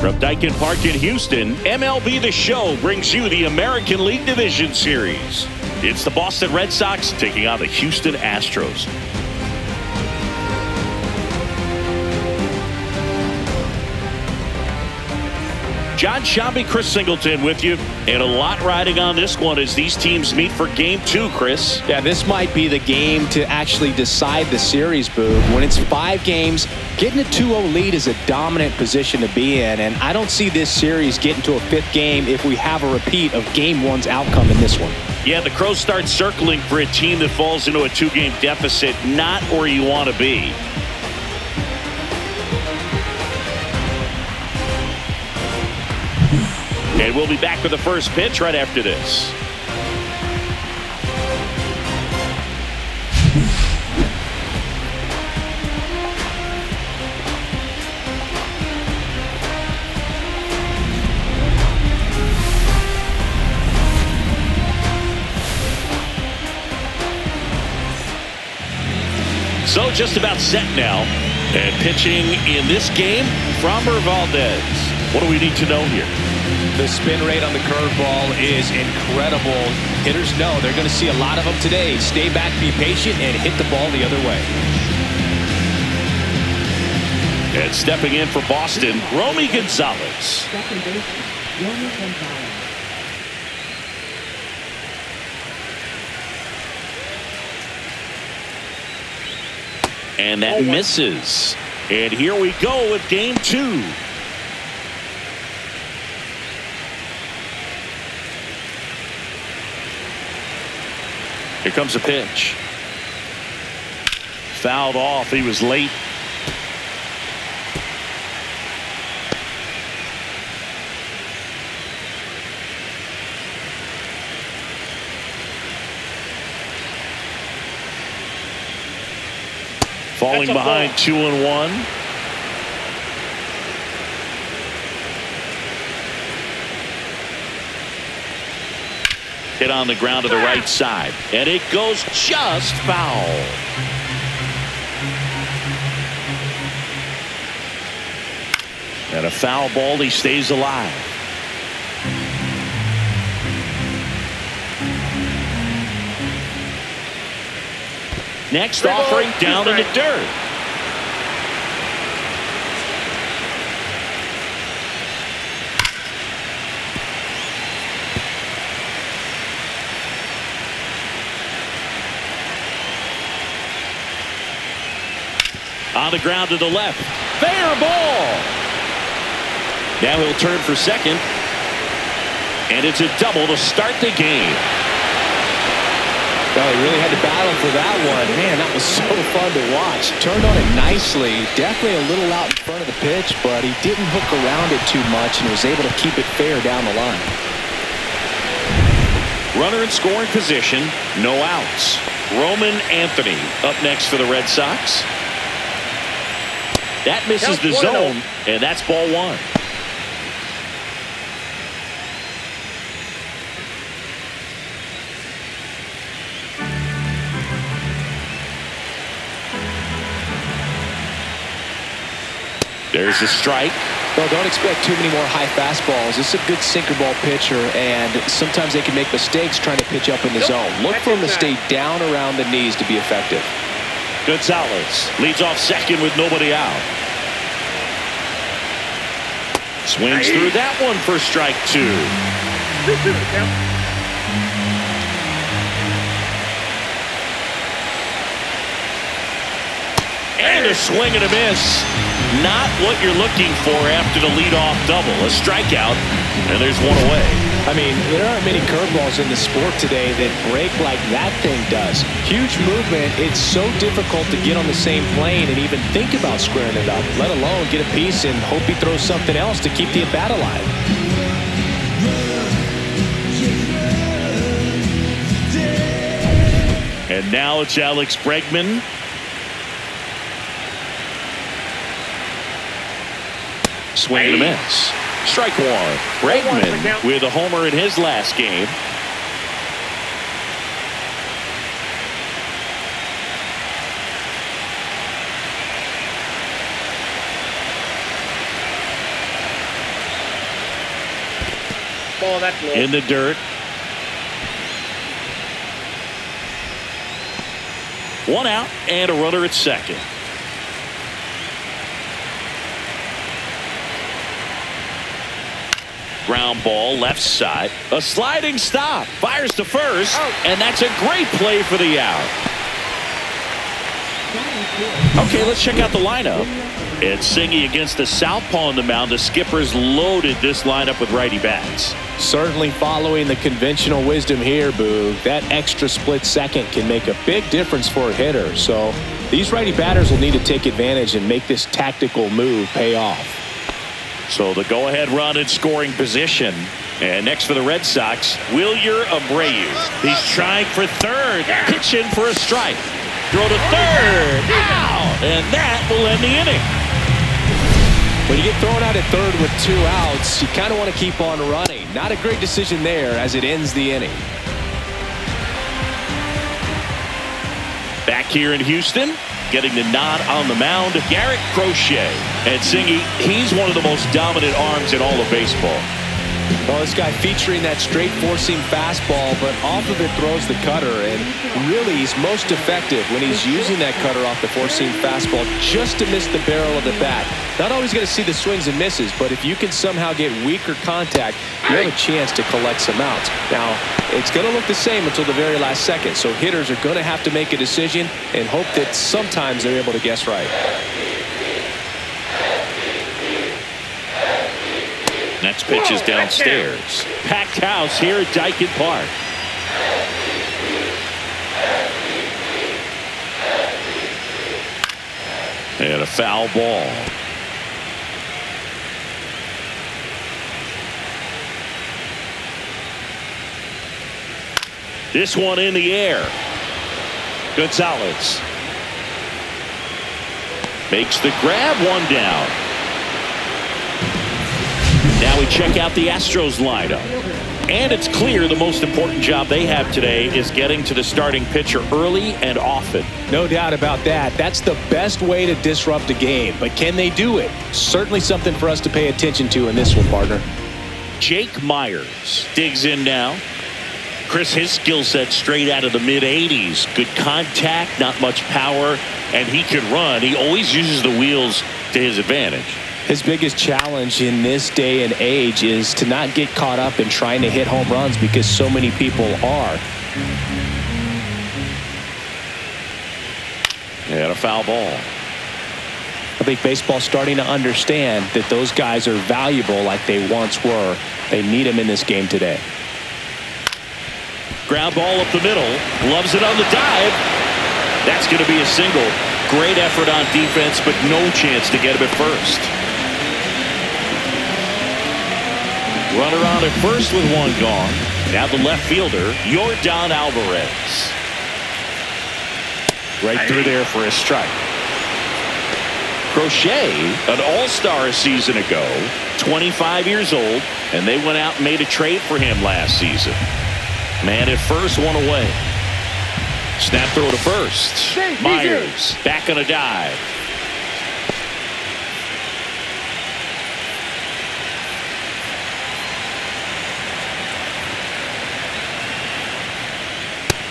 From Daikin Park in Houston, MLB The Show brings you the American League Division Series. It's the Boston Red Sox taking on the Houston Astros. John Shambi, Chris Singleton with you, and a lot riding on this one as these teams meet for Game 2, Chris. Yeah, this might be the game to actually decide the series, Boog. When it's 5 games, getting a 2-0 lead is a dominant position to be in, and I don't see this series getting to a 5th game if we have a repeat of Game 1's outcome in this one. Yeah, the Crows start circling for a team that falls into a 2-game deficit, not where you want to be. And we'll be back with the first pitch right after this. So just about set now. And pitching in this game, Framber Valdez. What do we need to know here? The spin rate on the curveball is incredible. Hitters know they're going to see a lot of them today. Stay back, be patient, and hit the ball the other way. And stepping in for Boston, Romy Gonzalez. And that misses. And here we go with Game 2. Here comes a pitch. Fouled off. He was late. Falling behind 2-1. Hit on the ground to the right side, and it goes just foul. And a foul ball, he stays alive. Next offering down in the dirt. On the ground to the left. Fair ball. Now he'll turn for second. And it's a double to start the game. Well, he really had to battle for that one. Man, that was so fun to watch. Turned on it nicely. Definitely a little out in front of the pitch, but he didn't hook around it too much and was able to keep it fair down the line. Runner in scoring position. No outs. Roman Anthony up next for the Red Sox. That misses the zone, and that's ball 1. There's a strike. Well, don't expect too many more high fastballs. This is a good sinker ball pitcher, and sometimes they can make mistakes trying to pitch up in the zone. Look for him to stay down around the knees to be effective. Gonzalez leads off second with nobody out. Swings through that one for strike 2. And a swing and a miss. Not what you're looking for after the leadoff double. A strikeout, and there's one away. I mean, there aren't many curveballs in the sport today that break like that thing does. Huge movement. It's so difficult to get on the same plane and even think about squaring it up, let alone get a piece and hope he throws something else to keep the at-bat alive. And now it's Alex Bregman. Swing and a miss. Strike 1. Bregman with a homer in his last game. Oh, that's low. In the dirt. One out and a runner at second. Ground ball left side. A sliding stop. Fires to first. And that's a great play for the out. Okay, let's check out the lineup. It's Singy against the southpaw on the mound. The skipper's loaded this lineup with righty bats. Certainly following the conventional wisdom here, Boog. That extra split second can make a big difference for a hitter. So these righty batters will need to take advantage and make this tactical move pay off. So the go-ahead run in scoring position. And next for the Red Sox, Wilyer Abreu. He's trying for third. Pitching for a strike. Throw to third. Out. And that will end the inning. When you get thrown out at third with 2 outs, you kind of want to keep on running. Not a great decision there as it ends the inning. Back here in Houston, getting the nod on the mound, Garrett Crochet. And Singy, he's one of the most dominant arms in all of baseball. Well, this guy featuring that straight four-seam fastball, but off of it throws the cutter, and really he's most effective when he's using that cutter off the four-seam fastball just to miss the barrel of the bat. Not always going to see the swings and misses, but if you can somehow get weaker contact, you have a chance to collect some outs. Now, it's going to look the same until the very last second, so hitters are going to have to make a decision and hope that sometimes they're able to guess right. Next pitch is downstairs. Packed house here at Dyken Park. And a foul ball. This one in the air. Gonzalez makes the grab, one down. Now we check out the Astros lineup. And it's clear the most important job they have today is getting to the starting pitcher early and often. No doubt about that. That's the best way to disrupt a game. But can they do it? Certainly something for us to pay attention to in this one, partner. Jake Myers digs in now. Chris, his skill set straight out of the mid-80s. Good contact, not much power, and he can run. He always uses the wheels to his advantage. His biggest challenge in this day and age is to not get caught up in trying to hit home runs because so many people are. And a foul ball. I think baseball's starting to understand that those guys are valuable like they once were. They need them in this game today. Ground ball up the middle. Loves it on the dive. That's going to be a single. Great effort on defense, but no chance to get him at first. Runner on at first with one gone. Now the left fielder, Yordan Alvarez. Right through there for a strike. Crochet, an all-star a season ago, 25 years old, and they went out and made a trade for him last season. Man at first, one away. Snap throw to first. Myers back on a dive.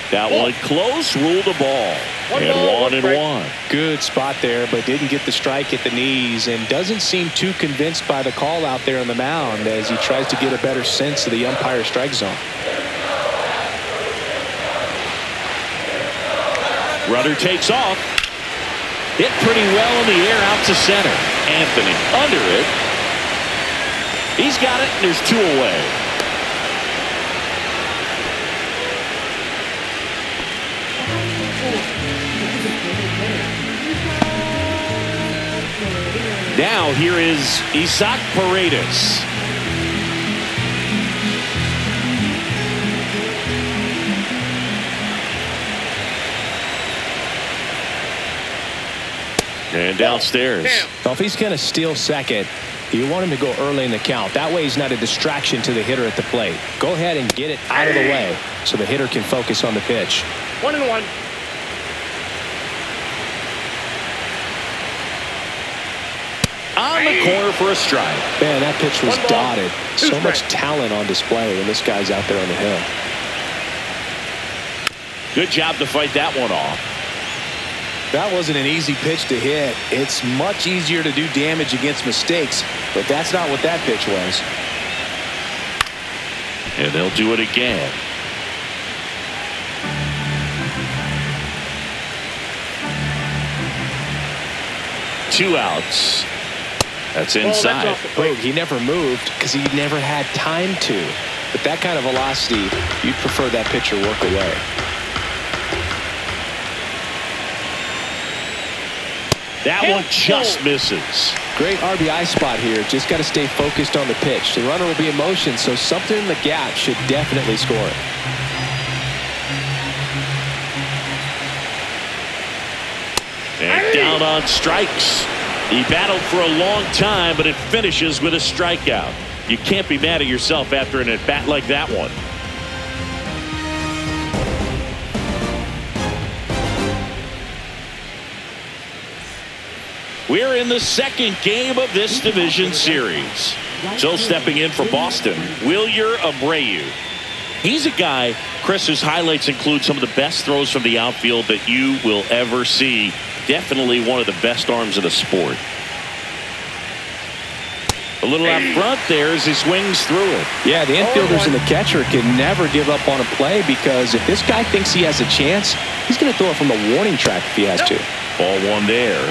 That one close, ruled the ball. And 1-1. Good spot there, but didn't get the strike at the knees and doesn't seem too convinced by the call out there on the mound as he tries to get a better sense of the umpire strike zone. Runner takes off. Hit pretty well in the air out to center. Anthony under it. He's got it, and there's 2 away. Now here is Isaac Paredes. And downstairs. Well, if he's going to steal second, you want him to go early in the count. That way he's not a distraction to the hitter at the plate. Go ahead and get it out of the way so the hitter can focus on the pitch. 1-1. On on the corner for a strike. Man, that pitch was dotted. So much talent on display when this guy's out there on the hill. Good job to fight that one off. That wasn't an easy pitch to hit. It's much easier to do damage against mistakes, but that's not what that pitch was. And they'll do it again. Two outs. That's inside. Wait, he never moved because he never had time to. But that kind of velocity, you'd prefer that pitcher work away. That one just misses. Great RBI spot here. Just got to stay focused on the pitch. The runner will be in motion, so something in the gap should definitely score it. And down on strikes. He battled for a long time, but it finishes with a strikeout. You can't be mad at yourself after an at-bat like that one. We're in the second game of this division series. So stepping in for Boston, Wilyer Abreu. He's a guy, Chris, whose highlights include some of the best throws from the outfield that you will ever see. Definitely one of the best arms of the sport. A little out front there as he swings through it. Yeah, the infielders and the catcher can never give up on a play because if this guy thinks he has a chance, he's going to throw it from the warning track if he has to. Ball one there.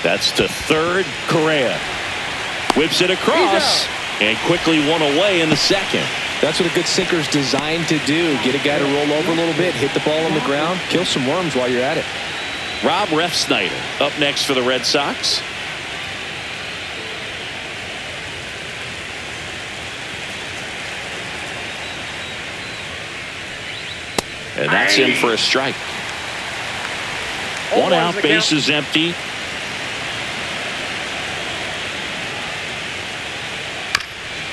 That's to third. Correa whips it across and quickly one away in the second. That's what a good sinker is designed to do. Get a guy to roll over a little bit, hit the ball on the ground, kill some worms while you're at it. Rob Refsnyder up next for the Red Sox. And that's in for a strike. One out, base is empty.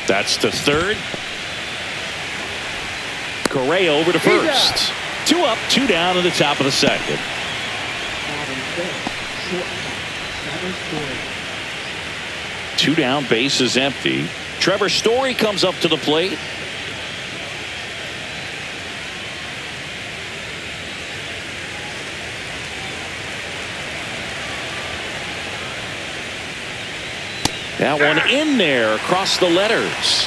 That's to third. Correa over to first. Two up, two down in the top of the second. Two down, base is empty. Trevor Story comes up to the plate. That one in there across the letters.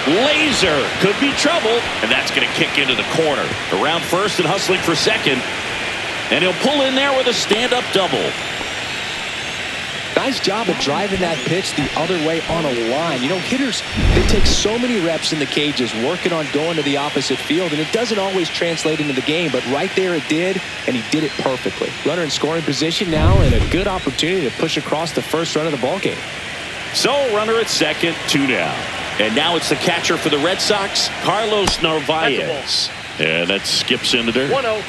Laser could be trouble, and that's going to kick into the corner. Around first and hustling for second. And he'll pull in there with a stand-up double. Nice job of driving that pitch the other way on a line. You know, hitters, they take so many reps in the cages working on going to the opposite field, and it doesn't always translate into the game, but right there it did, and he did it perfectly. Runner in scoring position now, and a good opportunity to push across the first run of the ball game. So runner at second, two down. And now it's the catcher for the Red Sox, Carlos Narvaez. And that skips into there. 1-0.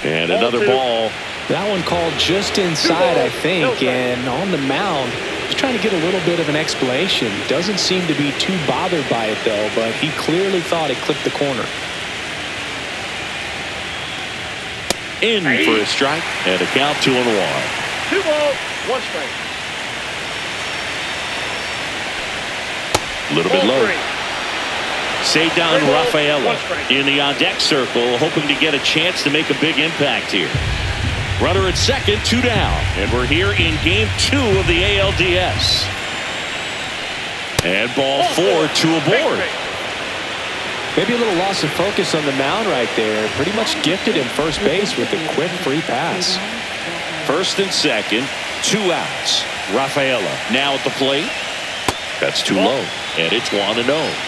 And another ball. That one called just inside, I think, and on the mound, he's trying to get a little bit of an explanation. Doesn't seem to be too bothered by it, though, but he clearly thought it clipped the corner. In for a strike, and a count 2-1. 2 balls, 1 strike. A little bit low. Cedar Rafaela in the on-deck circle, hoping to get a chance to make a big impact here. Runner at second, 2 down. And we're here in game 2 of the ALDS. And ball 4, 2 aboard. Maybe a little loss of focus on the mound right there. Pretty much gifted him first base with a quick free pass. First and second, 2 outs. Rafaela now at the plate. That's too low. And it's 1-0.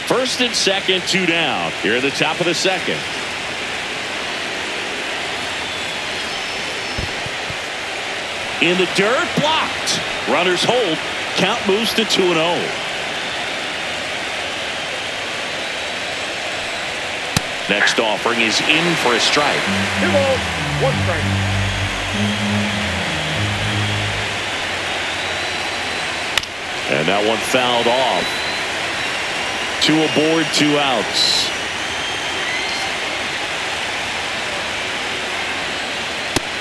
First and second, 2 down. Here at the top of the second. In the dirt, blocked. Runners hold. Count moves to 2-0. Next offering is in for a strike. 2 balls, 1 strike. And that one fouled off. 2 aboard, 2 outs.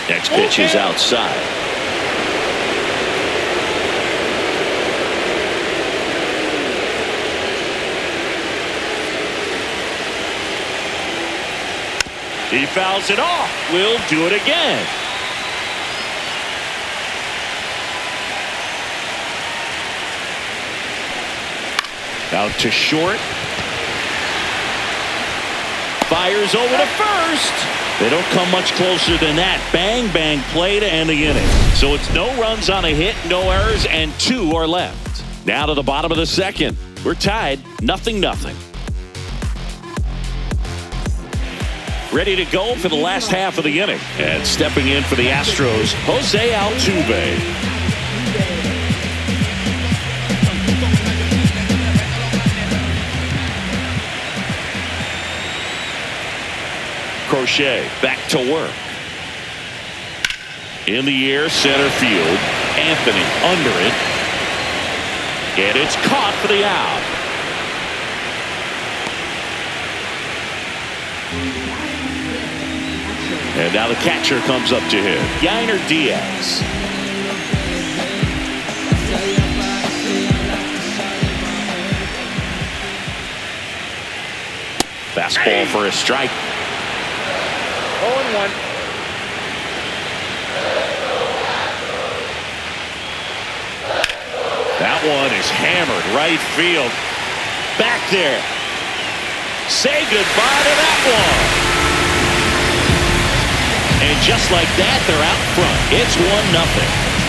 Next pitch is outside. He fouls it off. We'll do it again. Out to short. Fires over to first. They don't come much closer than that. Bang, bang play to end the inning. So it's no runs on a hit, no errors, and 2 are left. Now to the bottom of the second. We're tied, 0-0. Ready to go for the last half of the inning. And stepping in for the Astros, Jose Altuve. Crochet back to work. In the air, center field. Anthony under it. And it's caught for the out. And now the catcher comes up to him. Yainer Diaz. Fastball for a strike. 0-1. That one is hammered right field. Back there. Say goodbye to that one. And just like that, they're out front. It's 1-0.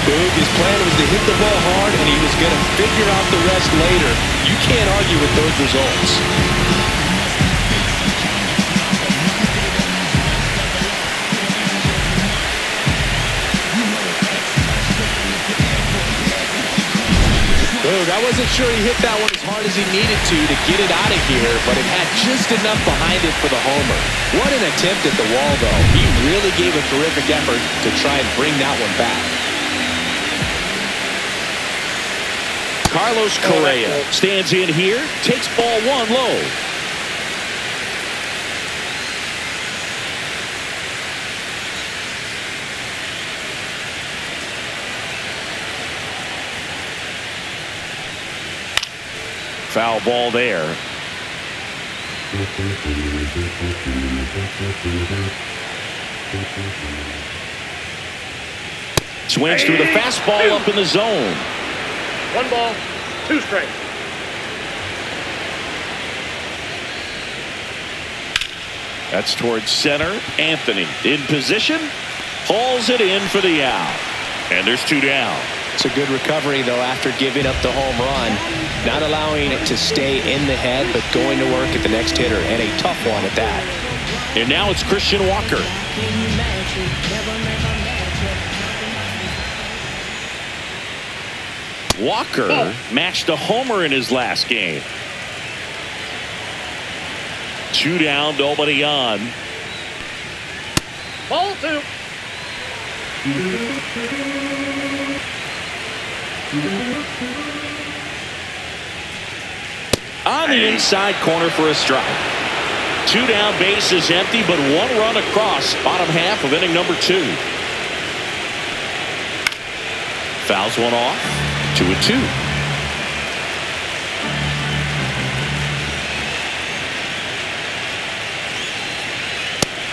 Boog, his plan was to hit the ball hard, and he was going to figure out the rest later. You can't argue with those results. Boog, I wasn't sure he hit that one as hard as he needed to get it out of here, but it had just enough behind it for the homer. What an attempt at the wall, though. He really gave a terrific effort to try and bring that one back. Carlos Correa stands in here, takes ball 1 low. Foul ball there. Swings through the fastball up in the zone. 1 ball, 2 strikes. That's towards center. Anthony in position. Hauls it in for the out. And there's 2 down. It's a good recovery, though, after giving up the home run. Not allowing it to stay in the head, but going to work at the next hitter, and a tough one at that. And now it's Christian Walker. Walker matched a homer in his last game. 2 down, nobody on. Ball 2. On the inside corner for a strike. 2 down, base is empty, but 1 run across. Bottom half of inning number 2. Fouls one off. 2-2.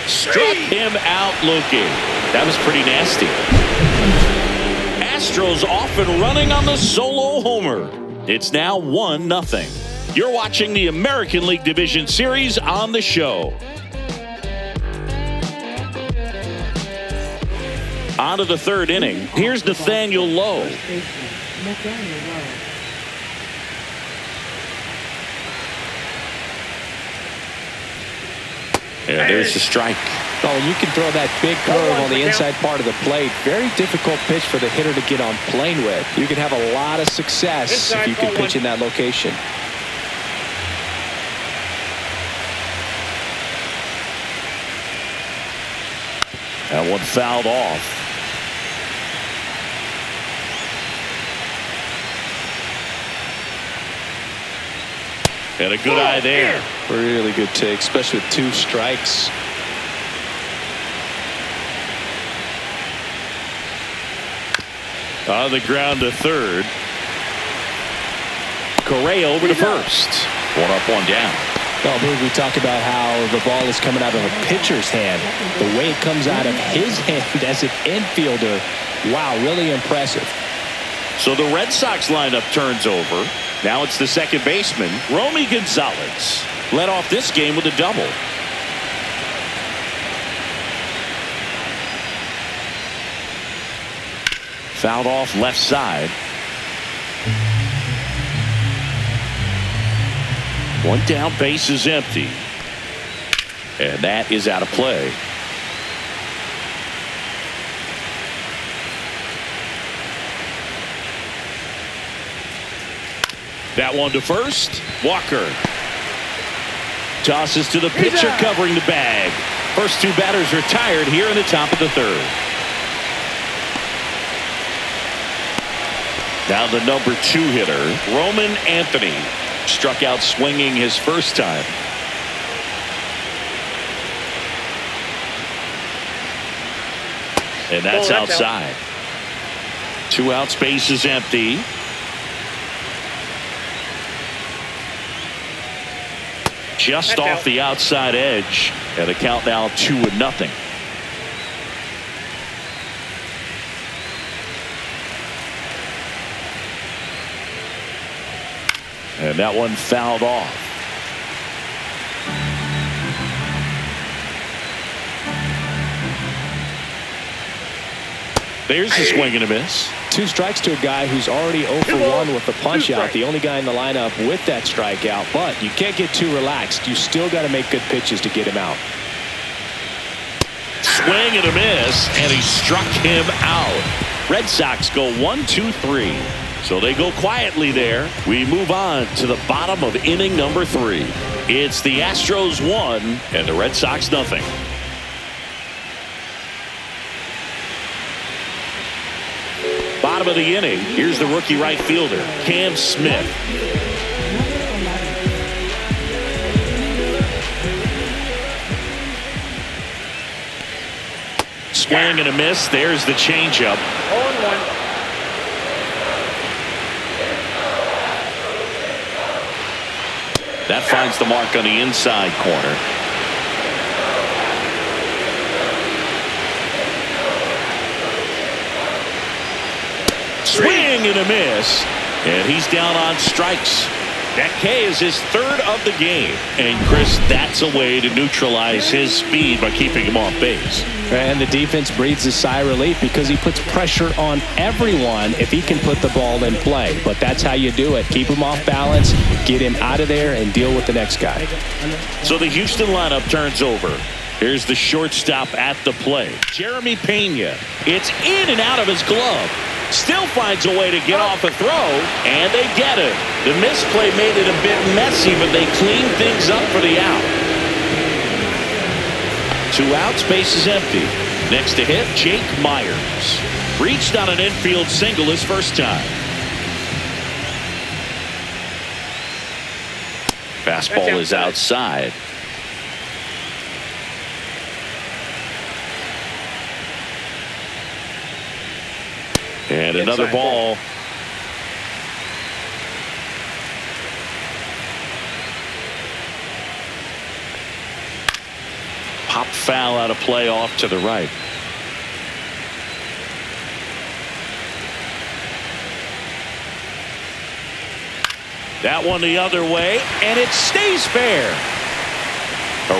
Struck him out looking. That was pretty nasty. Astros off and running on the solo homer. It's now 1-0. You're watching the American League Division Series on the show. On to the 3rd inning. Here's Nathaniel Lowe. And there's the strike. Oh, you can throw that big curve on the inside part of the plate. Very difficult pitch for the hitter to get on plane with. You can have a lot of success if you can pitch in that location. That one fouled off. And a good eye there. Really good take, especially with 2 strikes. On the ground to third. Correa over to first. 1 up, 1 down. Well, Boog, we talk about how the ball is coming out of a pitcher's hand. The way it comes out of his hand as an infielder, wow, really impressive. So the Red Sox lineup turns over. Now it's the second baseman, Romy Gonzalez. Led off this game with a double. Fouled off left side. 1 down, base is empty. And that is out of play. That one to first. Walker tosses to the pitcher covering the bag. First 2 batters retired here in the top of the 3rd. Now the number 2 hitter, Roman Anthony, struck out swinging his first time. And that's outside. 2 outs, base is empty. Just off the outside edge, and the count now 2-0. And that one fouled off. There's a swing and a miss. 2 strikes to a guy who's already 0 for 1 with the punch out. The only guy in the lineup with that strikeout. But you can't get too relaxed. You still got to make good pitches to get him out. Swing and a miss, and he struck him out. Red Sox go 1-2-3. So they go quietly there. We move on to the bottom of inning number 3. It's the Astros 1 and the Red Sox nothing. Bottom of the inning. Here's the rookie right fielder, Cam Smith. Swing and a miss. There's the changeup. 0-1. That finds the mark on the inside corner. Swing and a miss. And he's down on strikes. That K is his 3rd of the game. And Chris, that's a way to neutralize his speed by keeping him off base. And the defense breathes a sigh of relief because he puts pressure on everyone if he can put the ball in play. But that's how you do it. Keep him off balance, get him out of there, and deal with the next guy. So the Houston lineup turns over. Here's the shortstop at the plate, Jeremy Pena. It's in and out of his glove. Still finds a way to get off a throw, and they get it. The misplay made it a bit messy, but they cleaned things up for the out. 2 outs, base is empty. Next to hit, Jake Myers. Reached on an infield single his first time. Fastball is outside. And another ball. Pop foul out of play off to the right. That one the other way, and it stays fair.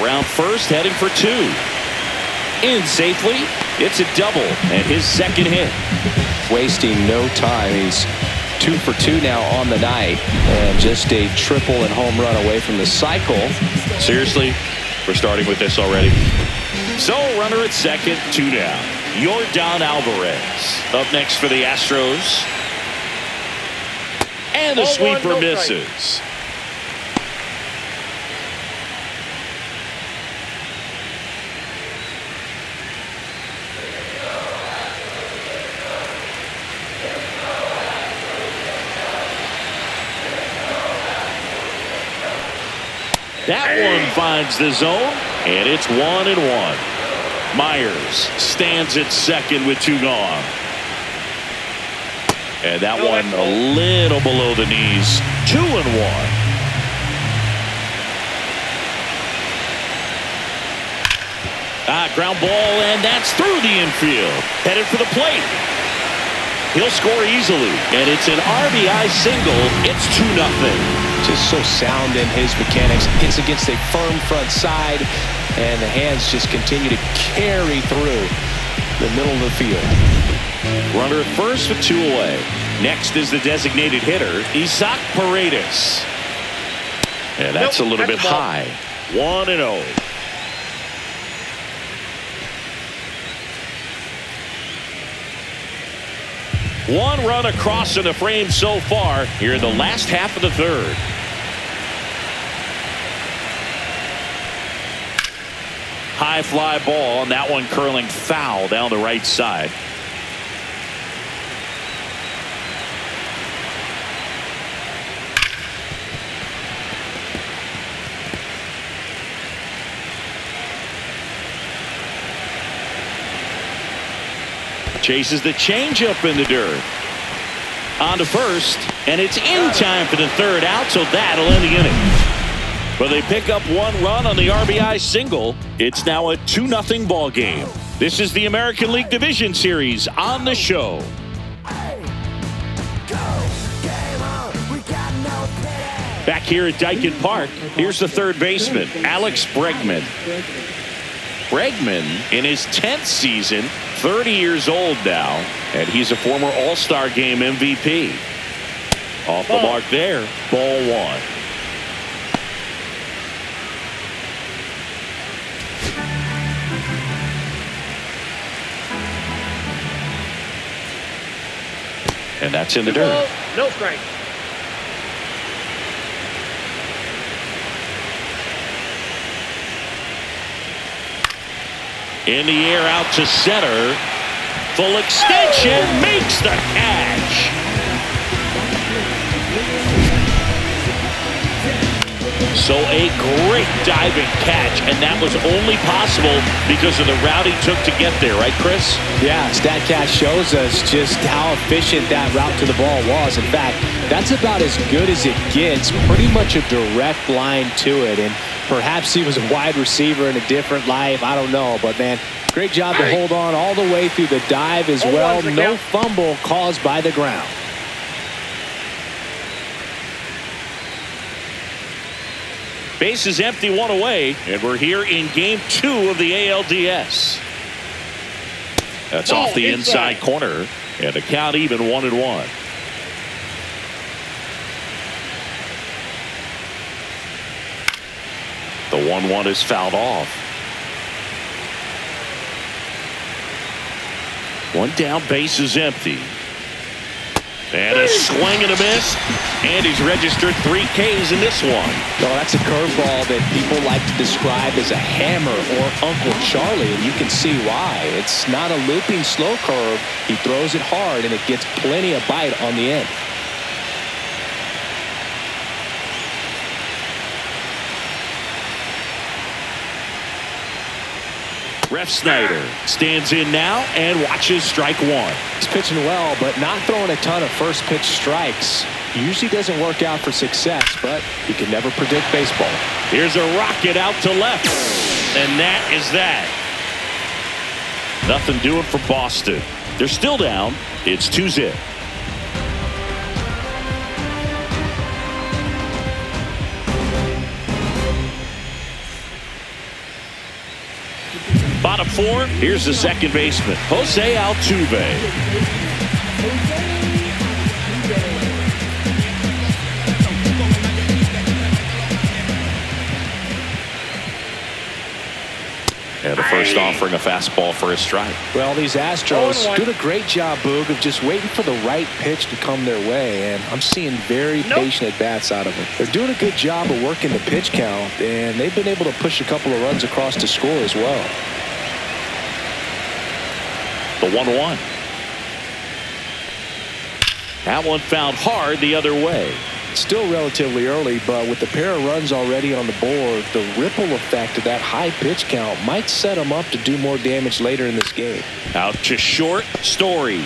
Around first, heading for 2. In safely. It's a double and his 2nd hit. Wasting no time. He's 2 for 2 now on the night, and just a triple and home run away from the cycle. Seriously, We're starting with this already. So runner at second, 2 down. Yordan Alvarez up next for the Astros. And the sweeper misses. That one finds the zone, and it's 1-1. Myers stands at second with 2 gone. And that one a little below the knees. 2-1. Ground ball, and that's through the infield. Headed for the plate. He'll score easily, and it's an RBI single. It's 2-0. Just so sound in his mechanics. Hits against a firm front side, and the hands just continue to carry through the middle of the field. Runner at first with 2 away. Next is the designated hitter, Isaac Paredes. And that's a little bit high. 1-0. One run across in the frame so far here in the last half of the third. High fly ball, and that one curling foul down the right side. Chases the changeup in the dirt. On to first, and it's in time for the third out, so that'll end the inning. But they pick up 1 run on the RBI single. It's now a 2-0 ball game. This is the American League Division Series on the show. Back here at Dyken Park, here's the third baseman, Alex Bregman. Bregman in his 10th season, 30 years old now, and he's a former All-Star Game MVP. Off the mark there, ball 1. And that's in the dirt. No strike. In the air out to center. Full extension, makes the catch. So a great diving catch, and that was only possible because of the route he took to get there, right, Chris? Yeah, StatCast shows us just how efficient that route to the ball was. In fact, that's about as good as it gets. Pretty much a direct line to it, and perhaps he was a wide receiver in a different life. I don't know, but man, great job to hold on all the way through the dive as well. No fumble caused by the ground. Base is empty, 1 away, and we're here in game 2 of the ALDS. That's off the inside corner, and the count even 1-1. The 1-1 is fouled off. 1 down, base is empty. And a swing and a miss. And he's registered 3 Ks in this one. Well, that's a curveball that people like to describe as a hammer or Uncle Charlie, and you can see why. It's not a looping slow curve. He throws it hard, and it gets plenty of bite on the end. Ref Snyder stands in now and watches strike 1. He's pitching well, but not throwing a ton of first pitch strikes. Usually doesn't work out for success, but you can never predict baseball. Here's a rocket out to left, and that is that. Nothing doing for Boston. They're still down. It's 2-0. Bottom 4, here's the second baseman, Jose Altuve. And the first offering a fastball for a strike. Well, these Astros 0-1. doing a great job, Boog, of just waiting for the right pitch to come their way. And I'm seeing very patient at-bats out of them. They're doing a good job of working the pitch count, and they've been able to push a couple of runs across to score as well. The 1-1. That one fouled hard the other way. Still relatively early, but with the pair of runs already on the board, the ripple effect of that high pitch count might set them up to do more damage later in this game. Out to short, Story.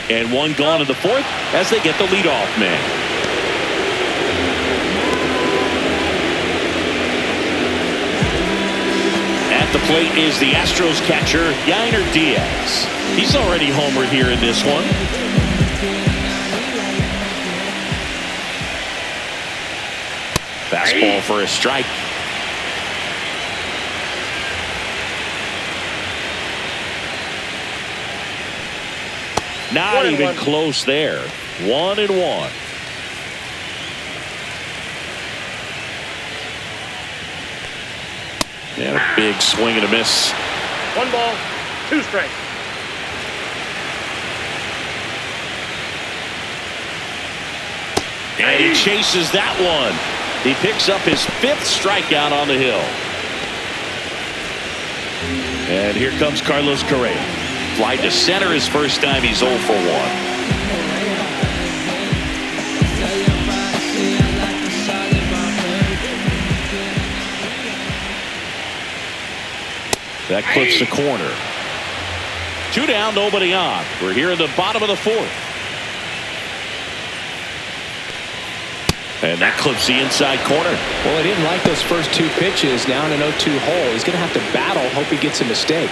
And one gone in the fourth as they get the leadoff man. At the plate is the Astros catcher, Yainer Diaz. He's already homered here in this one. Fastball for a strike. Not even close there. 1-1. And a big swing and a miss. 1 ball, 2 strikes. And he chases that one. He picks up his 5th strikeout on the hill. And here comes Carlos Correa. Fly to center his first time. He's 0 for 1. That clips the corner. 2 down, nobody on. We're here in the bottom of the 4th. And that clips the inside corner. Well, he didn't like those first 2 pitches. Now in an 0-2 hole, he's going to have to battle. Hope he gets a mistake.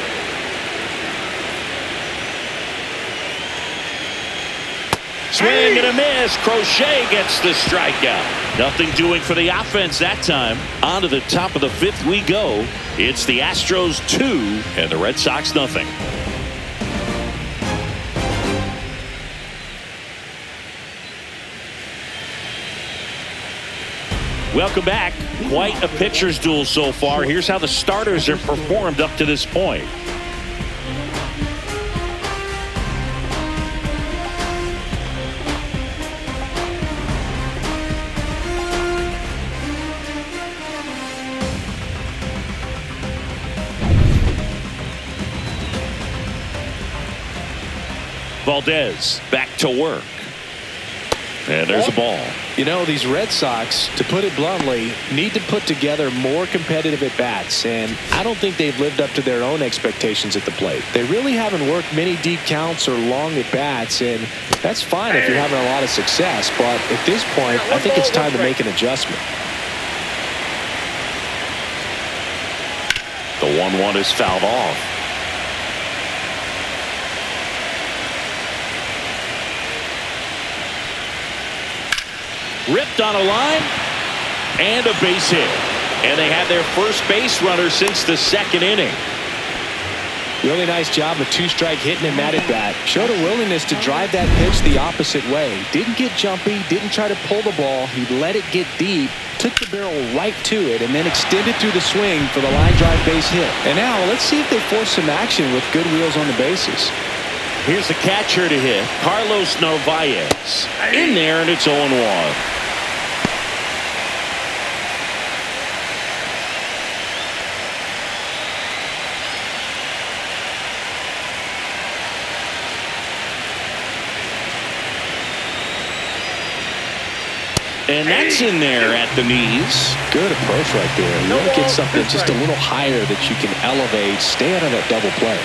Swing and a miss. Crochet gets the strikeout. Nothing doing for the offense that time. On to the top of the 5th we go. It's the Astros 2 and the Red Sox nothing. Welcome back. Quite a pitcher's duel so far. Here's how the starters have performed up to this point. Valdez back to work. And there's a ball. You know, these Red Sox, to put it bluntly, need to put together more competitive at-bats, and I don't think they've lived up to their own expectations at the plate. They really haven't worked many deep counts or long at-bats, and that's fine if you're having a lot of success, but at this point, I think it's time to make an adjustment. The 1-1 is fouled off. Ripped on a line and a base hit. And they have their first base runner since the 2nd inning. Really nice job of 2-strike hitting him at bat. Showed a willingness to drive that pitch the opposite way. Didn't get jumpy, didn't try to pull the ball. He let it get deep, took the barrel right to it, and then extended through the swing for the line drive base hit. And now let's see if they force some action with good wheels on the bases. Here's the catcher to hit, Carlos Narvaez. In there, and it's 0-1. And that's in there at the knees. Good approach right there. You want to get something just a little higher that you can elevate. Stay out of that double play.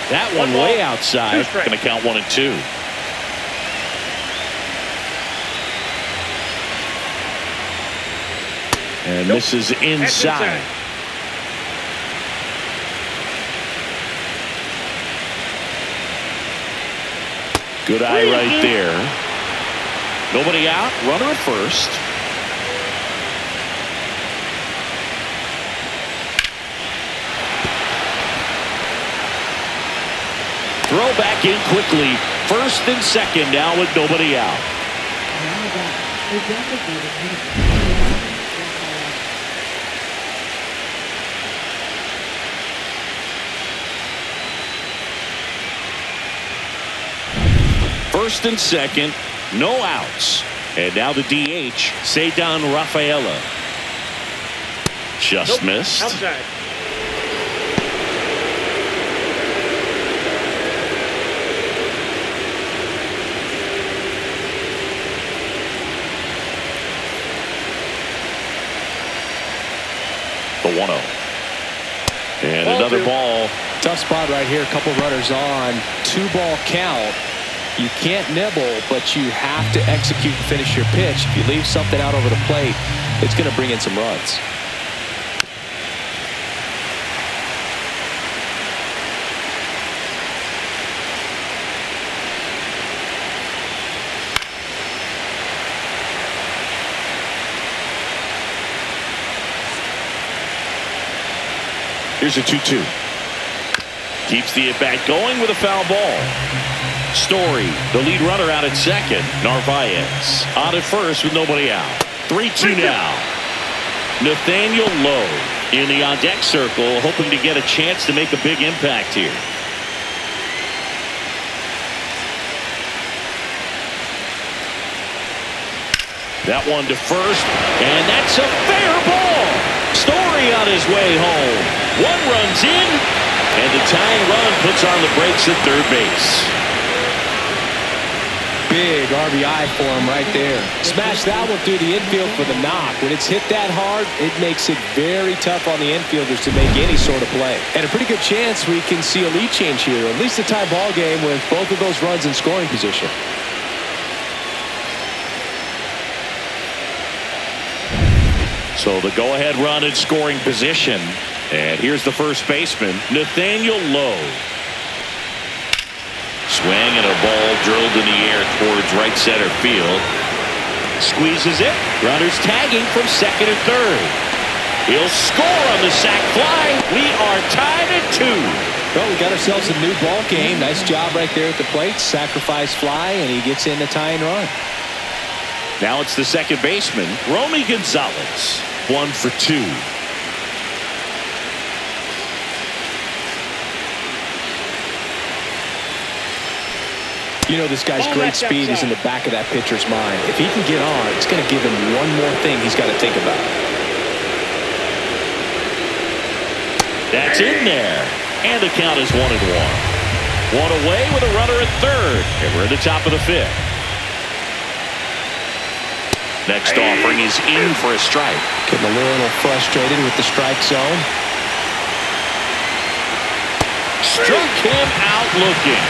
That one way outside. Going to count 1 and 2. And misses inside. Good eye right there. Nobody out. Runner at first. Throw back in quickly. 1st and 2nd now with nobody out. first and second, no outs. And now the DH, Cedar Rafaela. Just missed. Outside. The 1-0. And Ball another two. ball. Tough spot right here. A couple runners on. 2-ball count. You can't nibble, but you have to execute and finish your pitch. If you leave something out over the plate, it's going to bring in some runs. Here's a 2-2. Keeps the at-bat going with a foul ball. Story, the lead runner out at second. Narvaez on at first with nobody out. 3-2 now. Nathaniel Lowe in the on-deck circle, hoping to get a chance to make a big impact here. That one to first, and that's a fair ball. Story on his way home. One run's in, and the tying run puts on the brakes at third base. Big RBI for him right there. Smash that one through the infield for the knock. When it's hit that hard, it makes it very tough on the infielders to make any sort of play. And a pretty good chance we can see a lead change here, at least a tie ball game with both of those runs in scoring position. So the go-ahead run in scoring position. And here's the first baseman, Nathaniel Lowe. Swing and a ball drilled in the air towards right center field. Squeezes it. Runners tagging from second and third. He'll score on the sac fly. We are tied at 2. Well, we got ourselves a new ball game. Nice job right there at the plate. Sacrifice fly, and he gets in the tying run. Now it's the second baseman, Romy Gonzalez. 1 for 2. You know this guy's great speed is in the back of that pitcher's mind. If he can get on, it's going to give him one more thing he's got to think about. That's in there. And the count is 1-1. One away with a runner at third. And we're at the top of the 5th. Next offering is in for a strike. Getting a little frustrated with the strike zone. Struck him out looking.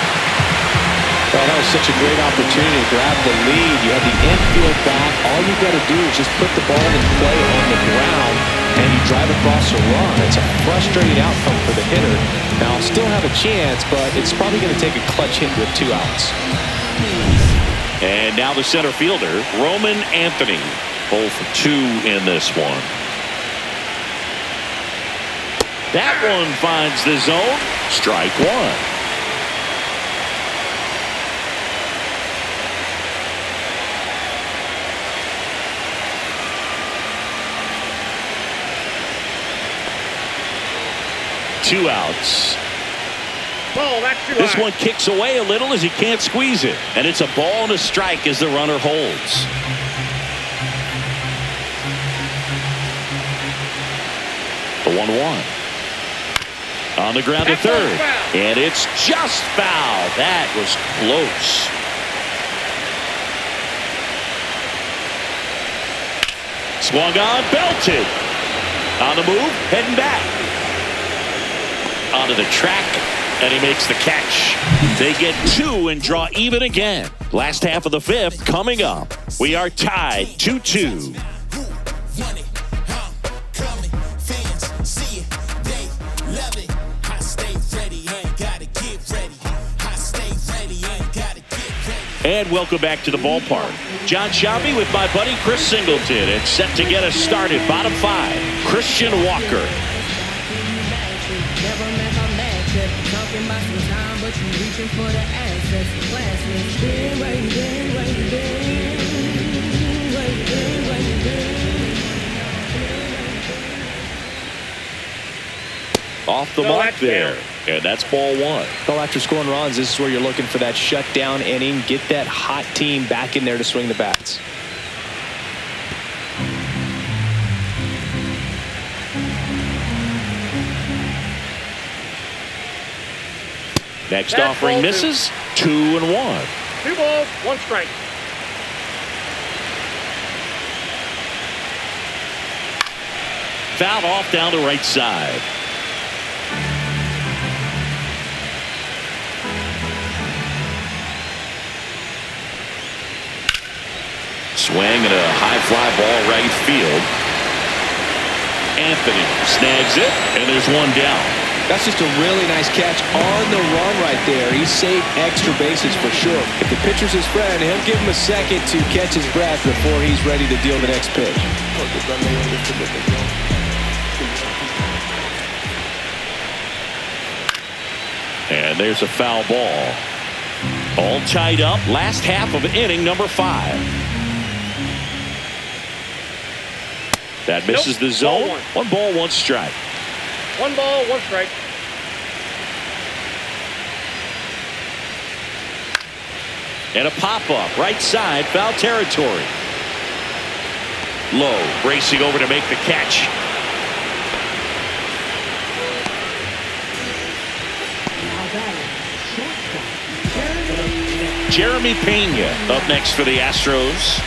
Well, that was such a great opportunity to grab the lead. You have the infield back. All you got to do is just put the ball in play on the ground, and you drive across a run. It's a frustrating outcome for the hitter. Now, still have a chance, but it's probably going to take a clutch hit with 2 outs. And now the center fielder, Roman Anthony. 0 for 2 in this one. That one finds the zone. Strike 1. Two outs. Ball, that's too This high. one kicks away a little as he can't squeeze it. And it's a ball and a strike as the runner holds. The 1-1. On the ground to third. And it's just foul. That was close. Swung on, belted. On the move, heading back. Onto the track, and he makes the catch. They get 2 and draw even again. Last half of the 5th coming up. We are tied 2-2. And welcome back to the ballpark. John Shelby with my buddy Chris Singleton. It's set to get us started. Bottom 5, Christian Walker. Off the mark there. And that's ball one. Well, after scoring runs, this is where you're looking for that shutdown inning. Get that hot team back in there to swing the bats. Next offering misses. 2-1. 2 balls, 1 strike. Fouled off down the right side. Swing and a high fly ball right field. Anthony snags it, and there's one down. That's just a really nice catch on the run right there. He saved extra bases for sure. If the pitcher's his friend, he'll give him a second to catch his breath before he's ready to deal the next pitch. And there's a foul ball. All tied up. Last half of inning number 5. That misses the zone. 1 ball, 1 strike. 1 ball, 1 strike. And a pop-up. Right side. Foul territory. Lowe racing over to make the catch. Jeremy Pena up next for the Astros.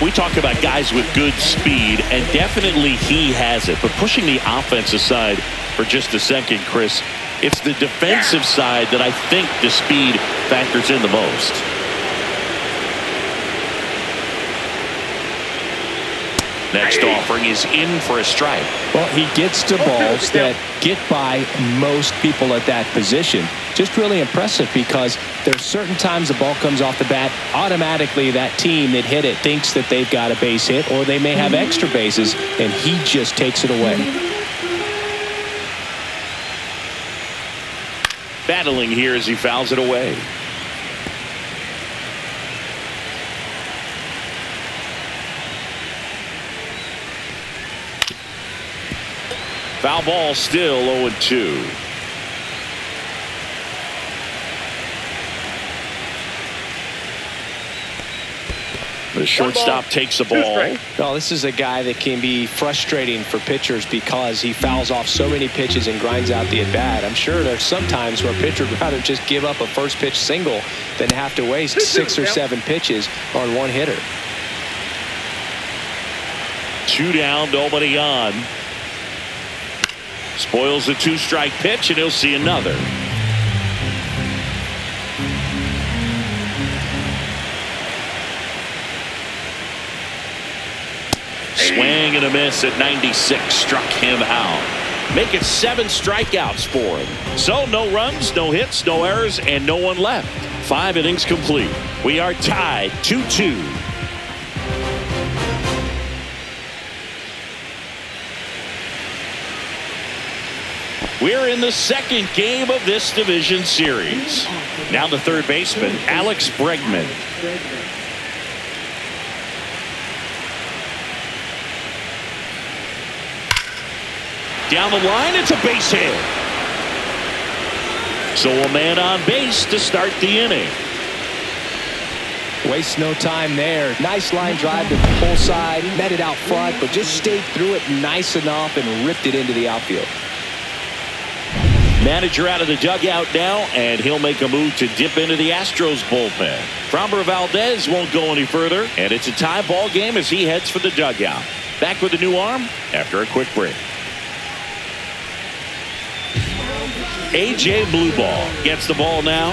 We talk about guys with good speed, and definitely he has it. But pushing the offense aside for just a second, Chris, it's the defensive side that I think the speed factors in the most. Next offering is in for a strike. Well, he gets to balls that get by most people at that position. Just really impressive because there's certain times the ball comes off the bat, automatically that team that hit it thinks that they've got a base hit or they may have extra bases, and he just takes it away. Battling here as he fouls it away. Foul ball, still 0-2. The shortstop takes the ball. Well, this is a guy that can be frustrating for pitchers because he fouls off so many pitches and grinds out the at-bat. I'm sure there's some times where a pitcher would rather just give up a first pitch single than have to waste 6 or 7 pitches on one hitter. 2 down, nobody on. Spoils the 2-strike pitch, and he'll see another. Swing and a miss at 96. Struck him out. Make it 7 strikeouts for him. So no runs, no hits, no errors, and no one left. 5 innings complete. We are tied 2-2. We're in the second game of this division series. Now the third baseman, Alex Bregman. Down the line, it's a base hit. So a man on base to start the inning. Wastes no time there. Nice line drive to the pull side. Met it out front, but just stayed through it nice enough and ripped it into the outfield. Manager out of the dugout now, and he'll make a move to dip into the Astros bullpen. Framber Valdez won't go any further, and it's a tie ball game as he heads for the dugout. Back with a new arm after a quick break. A.J. Blueball gets the ball now.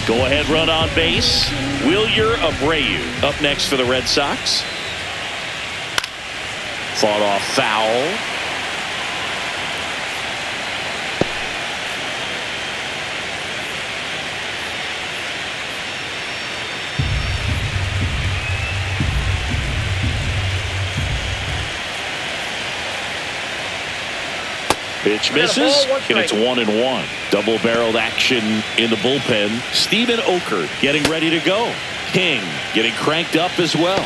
Go-ahead run on base. Wilyer Abreu up next for the Red Sox. Fought off foul. Pitch I got a misses, ball, one and it's strike. 1-1. Double-barreled action in the bullpen. Steven Oker getting ready to go. King getting cranked up as well.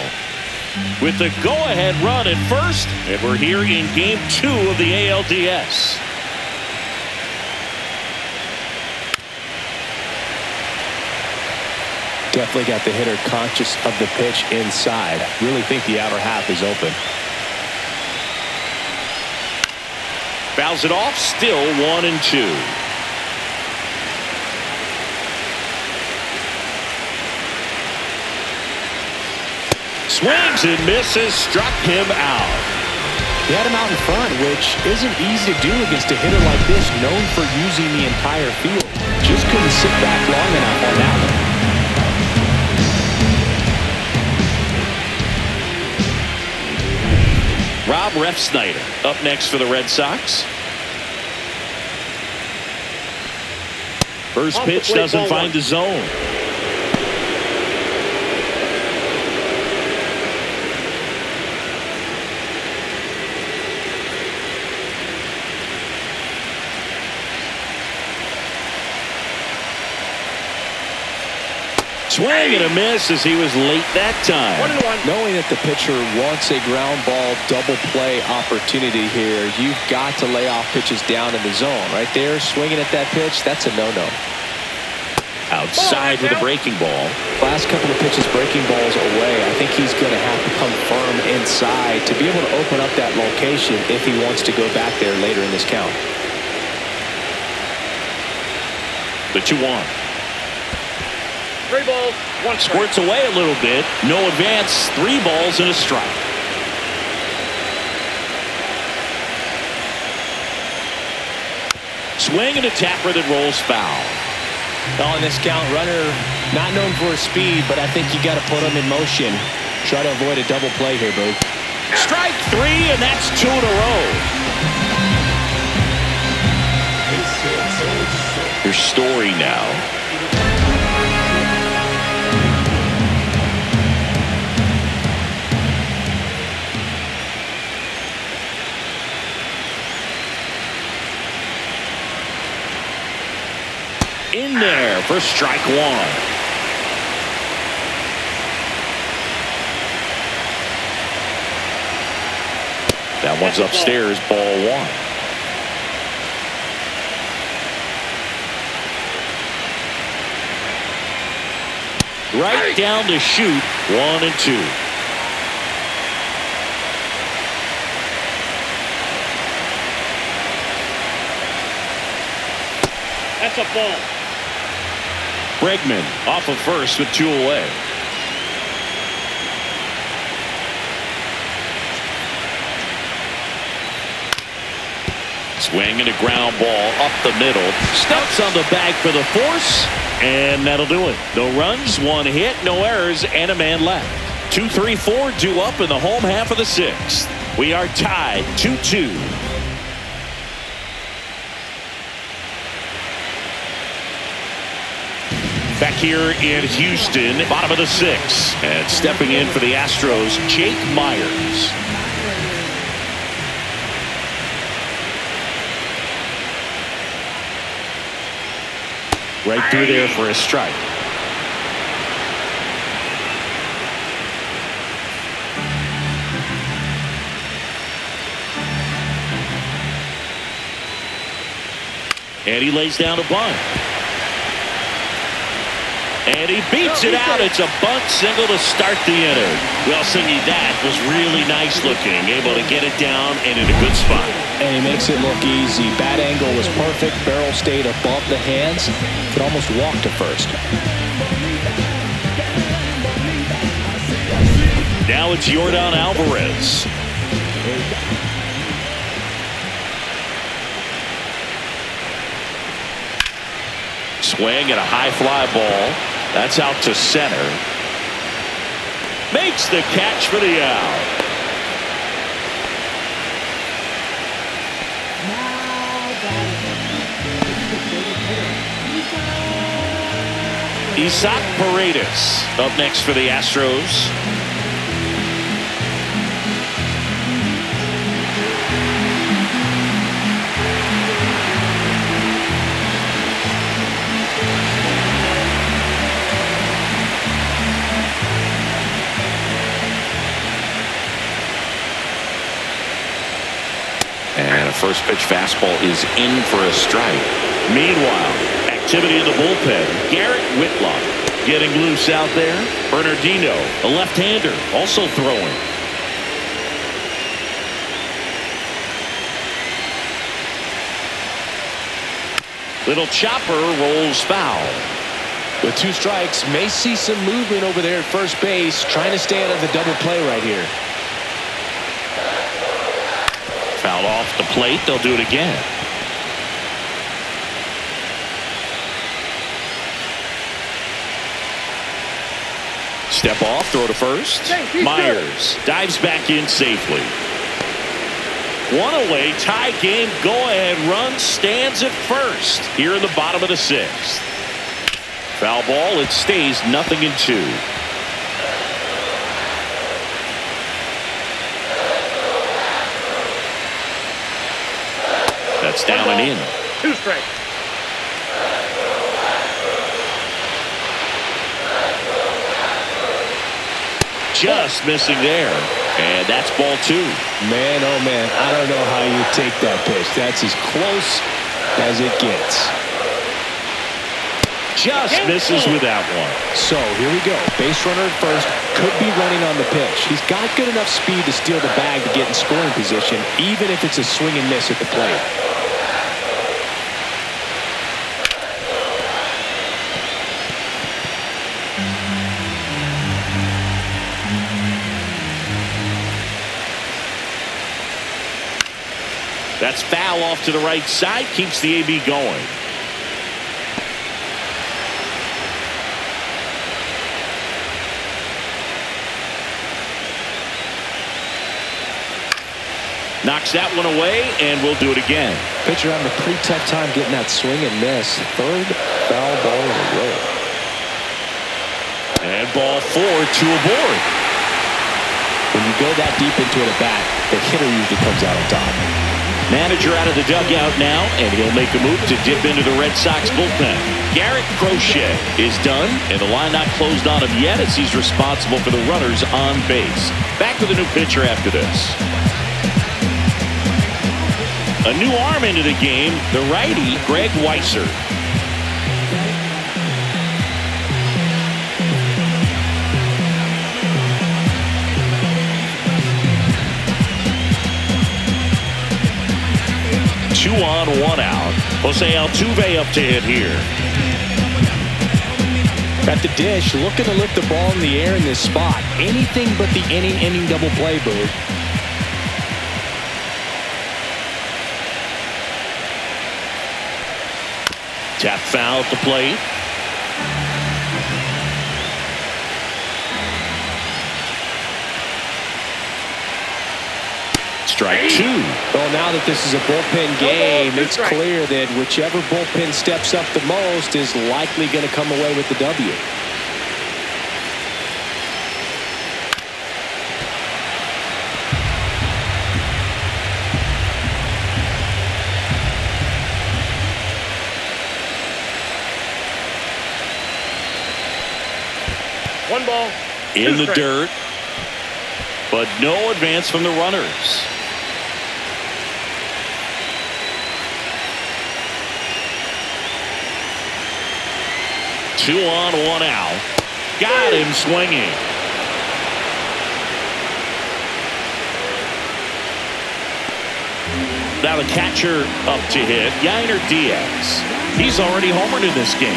With the go-ahead run at first, and we're here in Game 2 of the ALDS. Definitely got the hitter conscious of the pitch inside. Really think the outer half is open. Fouls it off, still 1-2. Swings and misses, struck him out. He had him out in front, which isn't easy to do against a hitter like this, known for using the entire field. Just couldn't sit back long enough on that one. Rob Refsnyder up next for the Red Sox. First pitch doesn't find the zone. Swing and a miss as he was late that time. 1-1. Knowing that the pitcher wants a ground ball double play opportunity here, you've got to lay off pitches down in the zone. Right there, swinging at that pitch, that's a no-no. Outside with a breaking ball. Last couple of pitches breaking balls away. I think he's going to have to come firm inside to be able to open up that location if he wants to go back there later in this count. The 2-1. 3 balls, 1 strike. Squirts away a little bit. No advance. 3 balls and a strike. Swing and a tapper that rolls foul. On this count, runner not known for his speed, but I think you got to put him in motion. Try to avoid a double play here, Boog. Strike 3, and that's 2 in a row. Your story now. In there for strike 1. That one's upstairs, ball 1. Right down to shoot, 1-2. That's a ball. Bregman off of first with 2 away. Swing and a ground ball up the middle. Steps on the bag for the force, and that'll do it. No runs, 1 hit, no errors, and a man left. 2-3-4 due up in the home half of the 6th. We are tied 2-2. Back here in Houston, bottom of the 6th. And stepping in for the Astros, Jake Myers. Right through there for a strike. And he lays down a bunt. And he beats it out. It's a bunt single to start the inning. Well, Singy, that was really nice looking. Able to get it down and in a good spot. And he makes it look easy. Bat angle was perfect. Barrel stayed above the hands. Could almost walk to first. Now it's Yordan Alvarez. Swing and a high fly ball. That's out to center. Makes the catch for the out. Isaac Paredes up next for the Astros. First pitch fastball is in for a strike. Meanwhile, activity in the bullpen. Garrett Whitlock getting loose out there. Bernardino, a left-hander, also throwing. Little chopper rolls foul. With 2 strikes, may see some movement over there at first base, trying to stay out of the double play right here. Foul off the plate. They'll do it again. Step off, throw to first. Myers dives back in safely. 1 away, tie game, go ahead run stands at first here in the bottom of the 6th. Foul ball, it stays 0-2. That's down and in. 2 strikes. Just missing there. And that's ball 2. Man, oh man, I don't know how you take that pitch. That's as close as it gets. Just misses with that one. So here we go. Base runner at first, could be running on the pitch. He's got good enough speed to steal the bag to get in scoring position, even if it's a swing and miss at the plate. That's foul off to the right side. Keeps the AB going. Knocks that one away, and we'll do it again. Pitcher having a pretty tough time getting that swing and miss. 3rd foul ball in a row. And ball 4, 2 aboard. When you go that deep into an at-bat, the hitter usually comes out on top. Manager out of the dugout now, and he'll make a move to dip into the Red Sox bullpen. Garrett Crochet is done, and the line not closed on him yet as he's responsible for the runners on base. Back with a new pitcher after this. A new arm into the game, the righty, Greg Weiser. Two on, 1 out. Jose Altuve up to hit here. At the dish, looking to lift the ball in the air in this spot. Anything but the inning double play, Boo. Tap foul at the plate. Strike 2. Well, now that this is a bullpen game, it's clear that whichever bullpen steps up the most is likely going to come away with the W. One ball. In the dirt, but no advance from the runners. Two on, 1 out. Got him swinging. Now the catcher up to hit, Yainer Diaz. He's already homered in this game.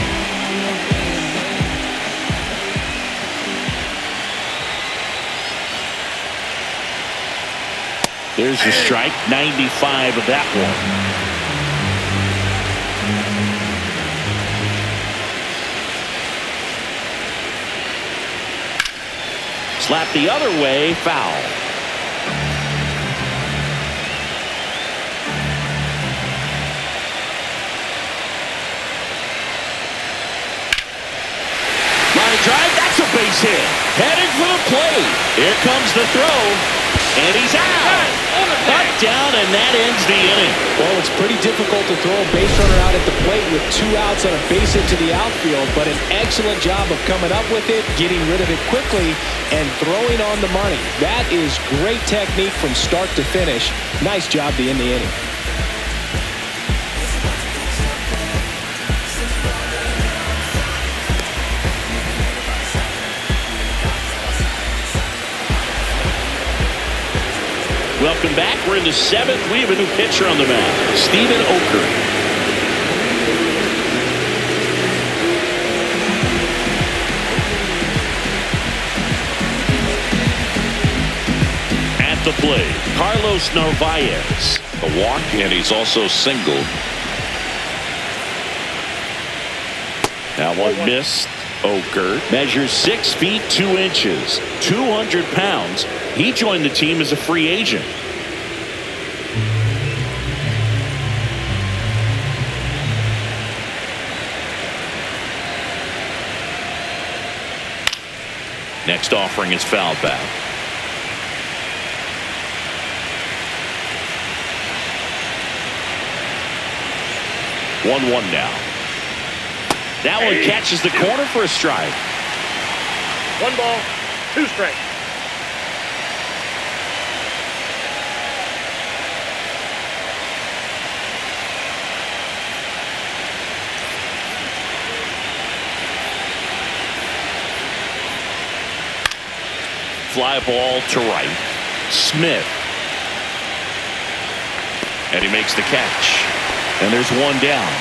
There's a strike, 95 of that one. Slap the other way, foul. Line drive, that's a base hit. Headed for the plate. Here comes the throw, and he's out. Up, down, and that ends the inning. Well, it's pretty difficult to throw a base runner out at the plate with 2 outs and a base hit to the outfield, but an excellent job of coming up with it, getting rid of it quickly, and throwing on the money. That is great technique from start to finish. Nice job to end the inning. Welcome back. We're in the 7th. We have a new pitcher on the mound, Steven Oker. At the plate, Carlos Narvaez. A walk, and he's also single. That one missed. Oker measures 6 feet 2 inches, 200 pounds. He joined the team as a free agent. Next offering is foul back. One now. That one catches the corner for a strike. 1 ball, 2 strikes. Fly ball to right. Smith. And he makes the catch. And there's 1 down.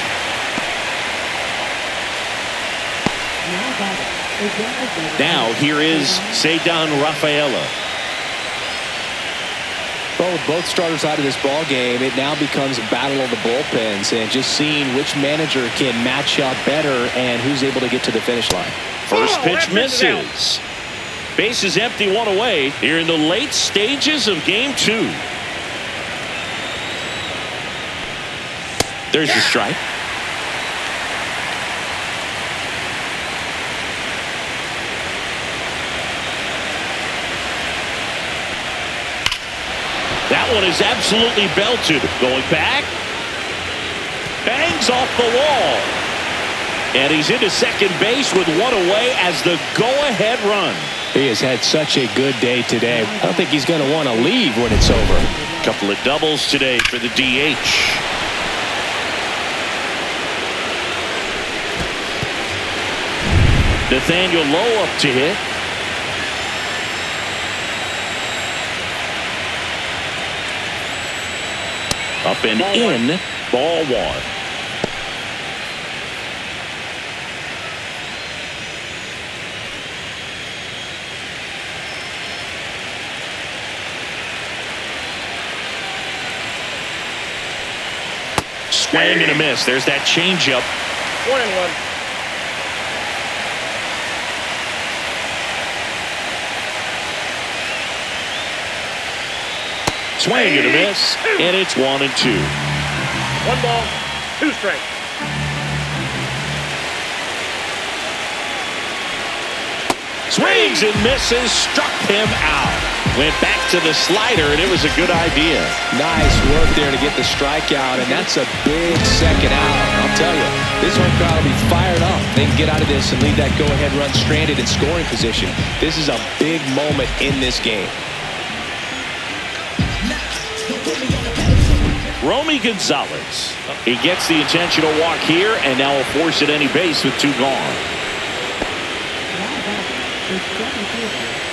Now here is Ceddanne Rafaela. Well, with both starters out of this ball game, it now becomes a battle of the bullpens and just seeing which manager can match up better and who's able to get to the finish line. First pitch misses. Base is empty, 1 away here in the late stages of game 2. There's the strike. That one is absolutely belted. Going back. Bangs off the wall. And he's into second base with 1 away as the go-ahead run. He has had such a good day today. I don't think he's going to want to leave when it's over. Couple of doubles today for the DH. Nathaniel Lowe up to hit. Up and in, ball 1. Swing and a miss. There's that changeup. 1-1. Swing and a miss, and it's 1-2. 1 ball, 2 strikes. Swings and misses, struck him out. Went back to the slider, and it was a good idea. Nice work there to get the strikeout, and that's a big second out. I'll tell you, this home crowd will be fired up. They can get out of this and leave that go-ahead run stranded in scoring position. This is a big moment in this game. Romy Gonzalez. He gets the intentional walk here and now will force at any base with 2 gone.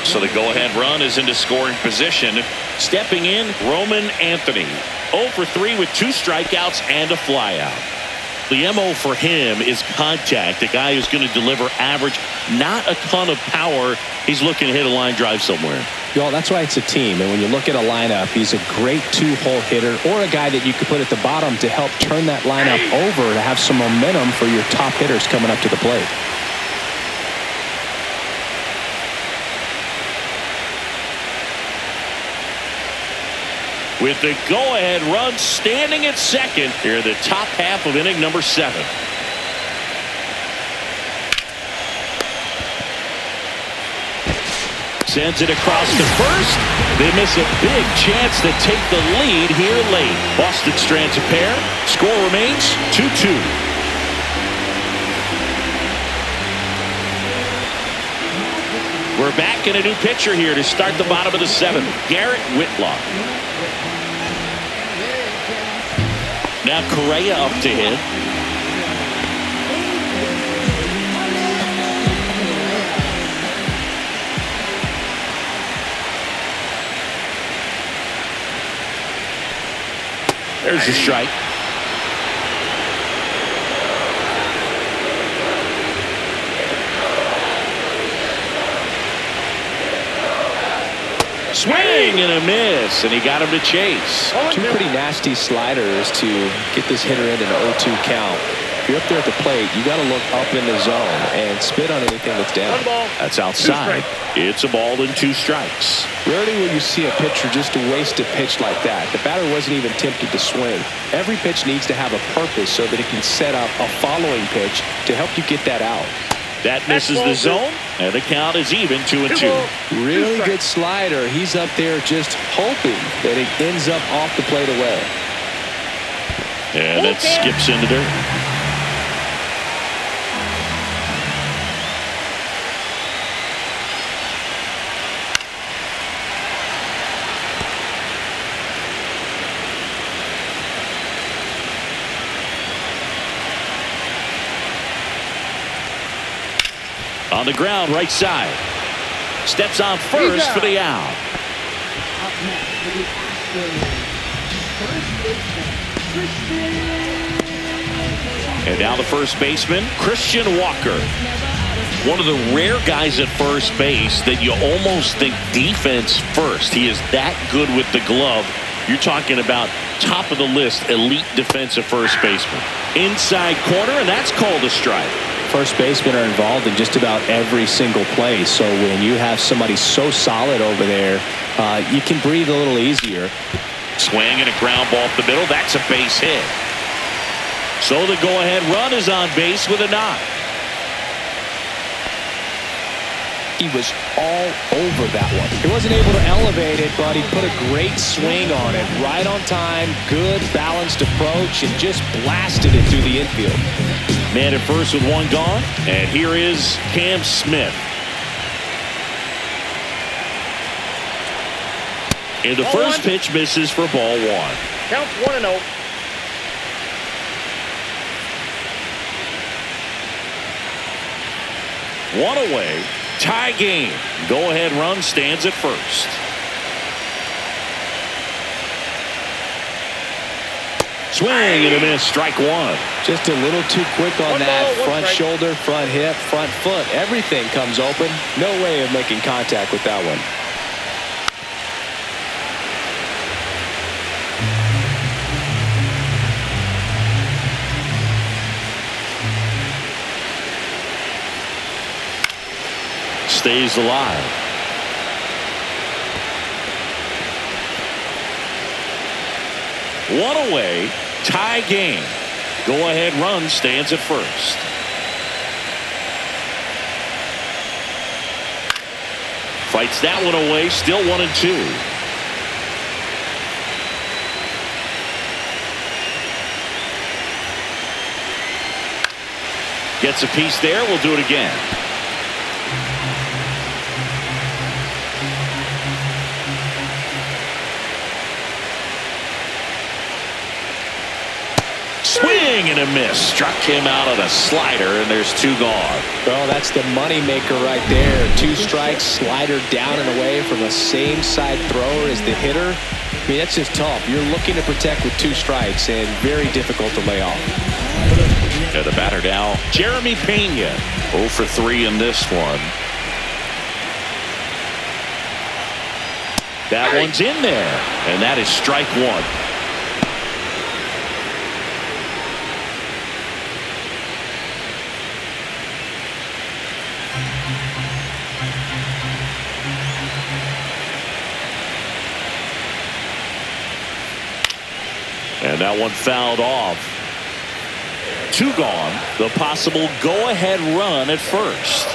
So the go-ahead run is into scoring position. Stepping in, Roman Anthony. 0 for 3 with 2 strikeouts and a flyout. The MO for him is contact. A guy who's going to deliver average, not a ton of power. He's looking to hit a line drive somewhere. Y'all, that's why it's a team. And when you look at a lineup, he's a great 2-hole hitter or a guy that you could put at the bottom to help turn that lineup over to have some momentum for your top hitters coming up to the plate. With the go-ahead run standing at second here, the top half of inning number 7. Sends it across to first. They miss a big chance to take the lead here late. Boston strands a pair. Score remains 2-2. We're back in a new pitcher here to start the bottom of the 7th. Garrett Whitlock. Now Correa up to hit. There's a strike. Swing and a miss, and he got him to chase. Two pretty nasty sliders to get this hitter into an 0-2 count. If you're up there at the plate, you got to look up in the zone and spit on anything that's down. That's outside. It's a ball and 2 strikes. Rarely will you see a pitcher just waste a pitch like that. The batter wasn't even tempted to swing. Every pitch needs to have a purpose so that it can set up a following pitch to help you get that out. That misses the zone, and the count is even 2-2. Really good slider. He's up there just hoping that it ends up off the plate away. And it skips into dirt. On the ground, right side. Steps on first for the out. And now the first baseman, Christian Walker. One of the rare guys at first base that you almost think defense first. He is that good with the glove. You're talking about top of the list, elite defensive first baseman. Inside corner, and that's called a strike. First basemen are involved in just about every single play. So when you have somebody so solid over there, you can breathe a little easier. Swing and a ground ball up the middle. That's a base hit. So the go-ahead run is on base with a knock. He was all over that one. He wasn't able to elevate it, but he put a great swing on it. Right on time, good balanced approach, and just blasted it through the infield. Man at first with 1 gone, and here is Cam Smith. And the first pitch misses for ball 1. Counts 1-0. One away, tie game. Go-ahead run stands at first. Swing and a miss, strike 1. Just a little too quick on that front shoulder, front hip, front foot. Everything comes open. No way of making contact with that one. Stays alive. One away, tie game. Go-ahead run stands at first. Fights that one away, still 1-2. Gets a piece there, we'll do it again. Swing and a miss. Struck him out on a slider, and there's 2 gone. Well, that's the money maker right there. 2 strikes, slider down and away from the same side thrower as the hitter. I mean, that's just tough. You're looking to protect with 2 strikes, and very difficult to lay off. And the batter now, Jeremy Pena. 0 for 3 in this one. That one's in there, and that is strike 1. And that one fouled off. 2 gone. The possible go-ahead run at first.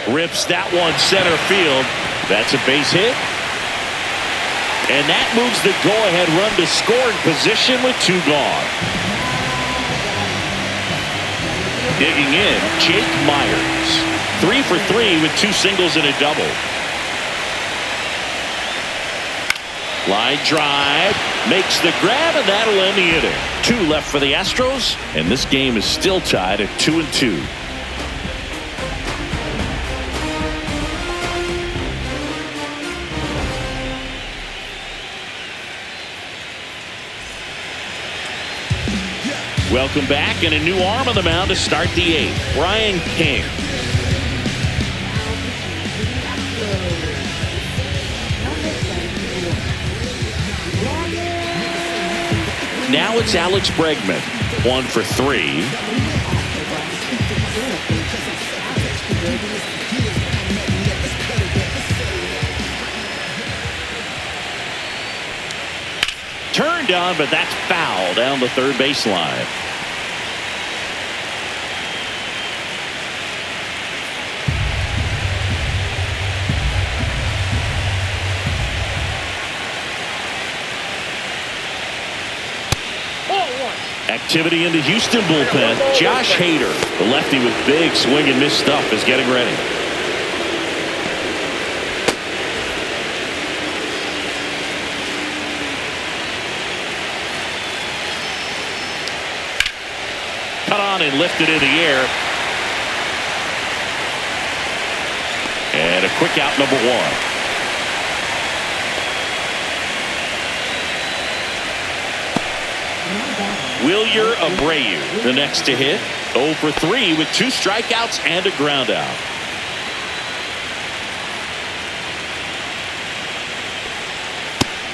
Rips that one center field. That's a base hit. And that moves the go-ahead run to scoring position with 2 gone. Digging in, Jake Myers. 3 for 3 with 2 singles and a double. Line drive, makes the grab, and that'll end the inning. 2 left for the Astros, and this game is still tied at 2-2. Welcome back, and a new arm on the mound to start the 8th. Brian King. Now it's Alex Bregman. 1 for 3. Turned on, but that's foul down the third baseline. Activity in the Houston bullpen. Josh Hader, the lefty with big swing and miss stuff, is getting ready. Cut on and lifted in the air. And a quick out, number 1. Wilyer Abreu, the next to hit. 0 for 3 with 2 strikeouts and a ground out.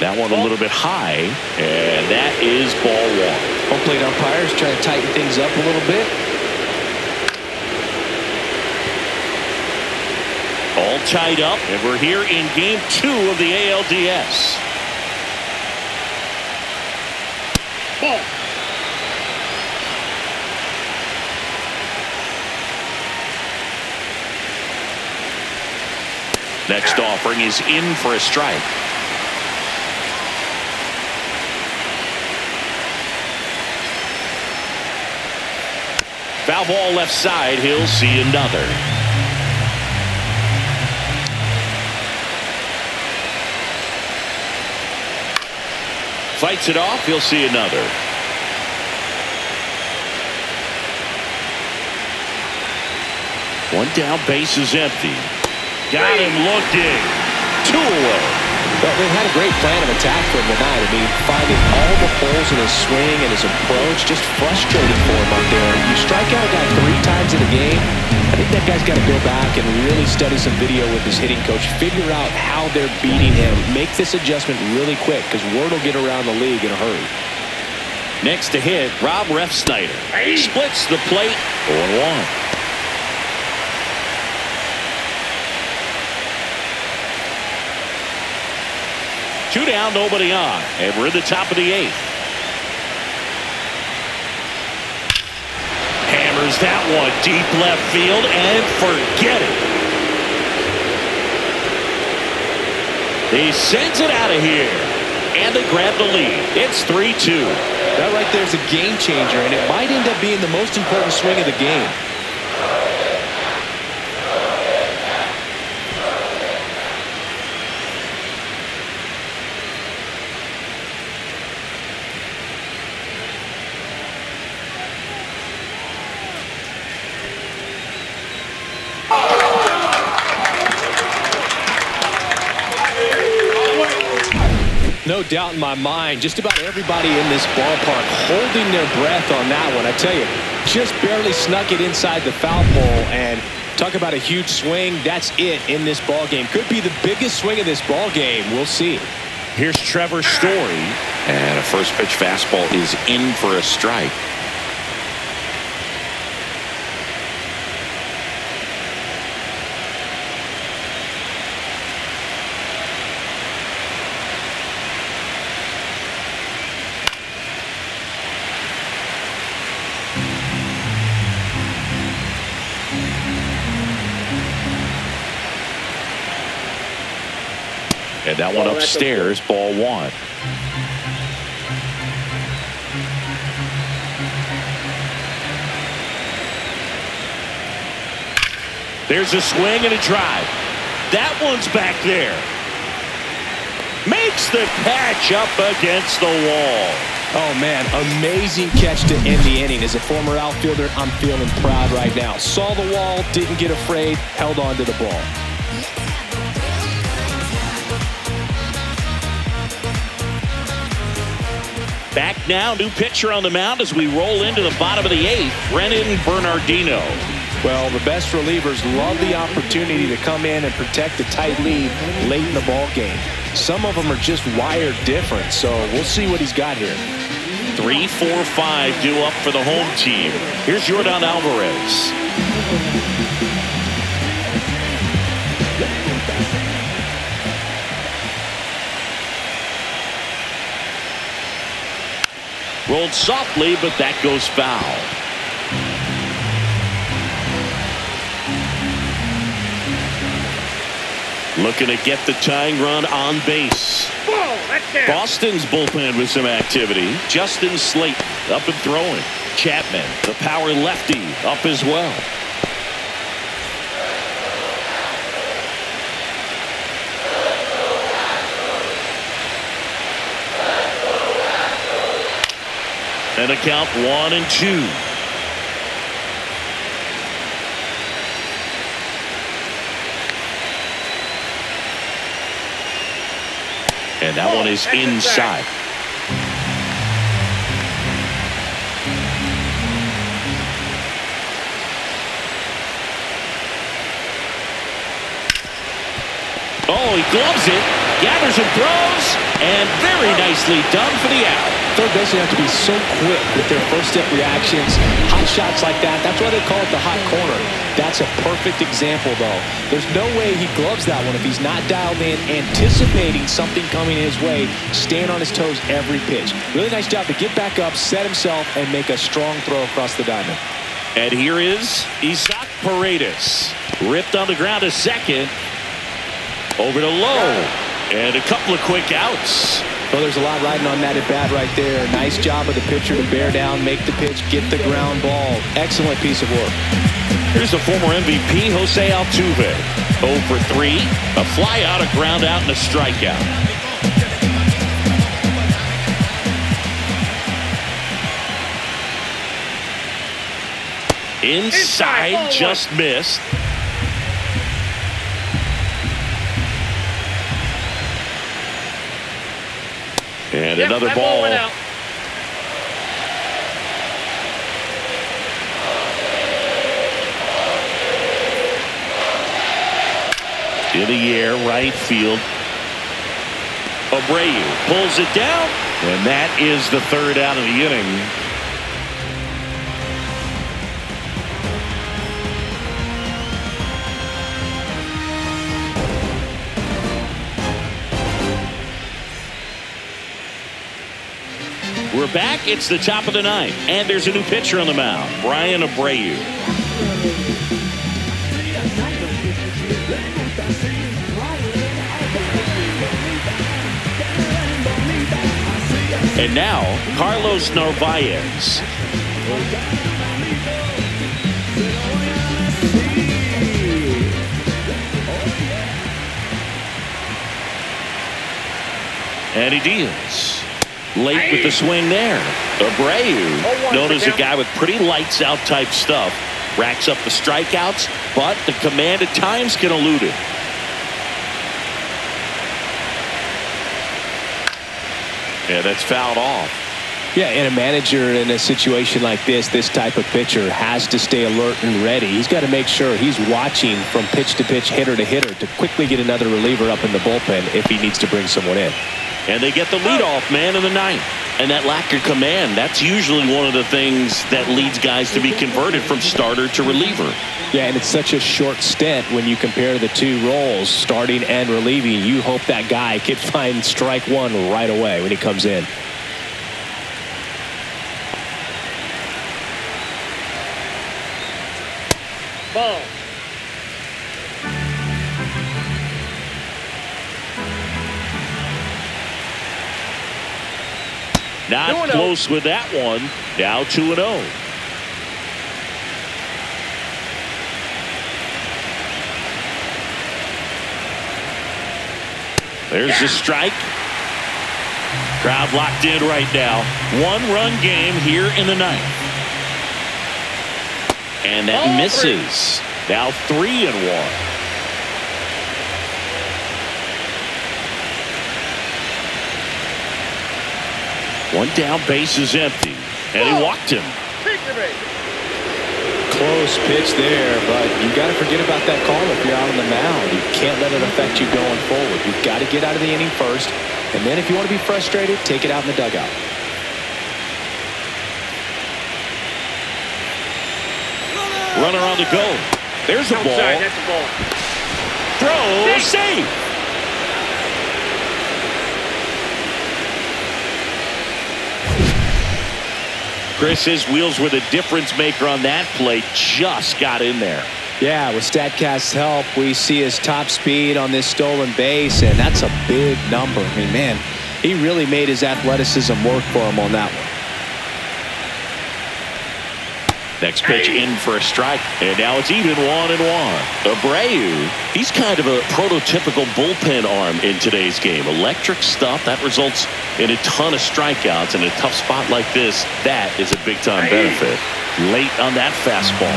That one a little bit high, and that is ball 1. Home plate umpires trying to tighten things up a little bit. All tied up, and we're here in game 2 of the ALDS. Ball. Next offering is in for a strike. Foul ball left side. He'll see another. Fights it off. He'll see another. One down, base is empty. Got him looking. 2 away. Well, they've had a great plan of attack for him tonight. I mean, finding all the holes in his swing and his approach, just frustrating for him out there. You strike out a guy 3 times in a game, I think that guy's got to go back and really study some video with his hitting coach, figure out how they're beating him, make this adjustment really quick, because word will get around the league in a hurry. Next to hit, Rob Refsnyder. Splits the plate. 0-1. 2 down, nobody on, and we're in the top of the 8th. Hammers that one deep left field, and forget it. He sends it out of here, and they grab the lead. It's 3-2. That right there is a game changer, and it might end up being the most important swing of the game. No doubt in my mind, just about everybody in this ballpark holding their breath on that one. I tell you, just barely snuck it inside the foul pole, and talk about a huge swing. That's it in this ball game. Could be the biggest swing of this ball game. We'll see. Here's Trevor Story, and a first pitch fastball is in for a strike. And that one upstairs, ball 1. There's a swing and a drive. That one's back there. Makes the catch up against the wall. Oh, man, amazing catch to end the inning. As a former outfielder, I'm feeling proud right now. Saw the wall, didn't get afraid, held on to the ball. Back now, new pitcher on the mound as we roll into the bottom of the 8th, Brennan Bernardino. Well, the best relievers love the opportunity to come in and protect a tight lead late in the ball game. Some of them are just wired different, so we'll see what he's got here. 3, 4, 5 due up for the home team. Here's Yordan Alvarez. Rolled softly, but that goes foul. Looking to get the tying run on base. Boston's bullpen with some activity. Justin Slate up and throwing. Chapman, the power lefty, up as well. And a count 1-2. And that one is inside. Oh, he gloves it, gathers and throws, and very nicely done for the out. Third basemen have to be so quick with their first step reactions. Hot shots like that, that's why they call it the hot corner. That's a perfect example, though. There's no way he gloves that one if he's not dialed in, anticipating something coming his way, staying on his toes every pitch. Really nice job to get back up, set himself, and make a strong throw across the diamond. And here is Isaac Paredes. Ripped on the ground to second. Over to low. And a couple of quick outs. Well, there's a lot riding on that at bat right there. Nice job of the pitcher to bear down, make the pitch, get the ground ball. Excellent piece of work. Here's the former MVP, Jose Altuve. 0 for 3. A fly out, a ground out, and a strikeout. Inside, just missed. And another ball. In the air, right field. Abreu pulls it down, and that is the third out of the inning. We're back. It's the top of the 9th, and there's a new pitcher on the mound, Brian Abreu. And now, Carlos Narvaez. And he deals. Late with the swing there. Abreu, known as a guy with pretty lights out type stuff, racks up the strikeouts, but the command at times can elude him. Yeah, that's fouled off. Yeah, and a manager in a situation like this type of pitcher has to stay alert and ready. He's got to make sure he's watching from pitch to pitch, hitter to hitter, to quickly get another reliever up in the bullpen if he needs to bring someone in. And they get the leadoff man in the 9th. And that lack of command, that's usually one of the things that leads guys to be converted from starter to reliever. Yeah, and it's such a short stint when you compare the two roles, starting and relieving. You hope that guy can find strike one right away when he comes in. Ball. Not close with that one. Now 2-0. There's the strike. Crowd locked in right now. 1-run game here in the 9th. And that misses. Now 3-1. One down, base is empty, and he walked him. Take your base. Close pitch there, but you got to forget about that call if you're out on the mound. You can't let it affect you going forward. You've got to get out of the inning first, and then if you want to be frustrated, take it out in the dugout. Runner on the go. There's a ball. Outside, that's a ball. Throw, save. Chris, his wheels were the difference maker on that play. Just got in there. Yeah, with StatCast's help, we see his top speed on this stolen base, and that's a big number. I mean, man, he really made his athleticism work for him on that one. Next pitch in for a strike, and now it's even 1-1. Abreu, he's kind of a prototypical bullpen arm in today's game. Electric stuff that results in a ton of strikeouts. In a tough spot like this, that is a big-time benefit. Late on that fastball.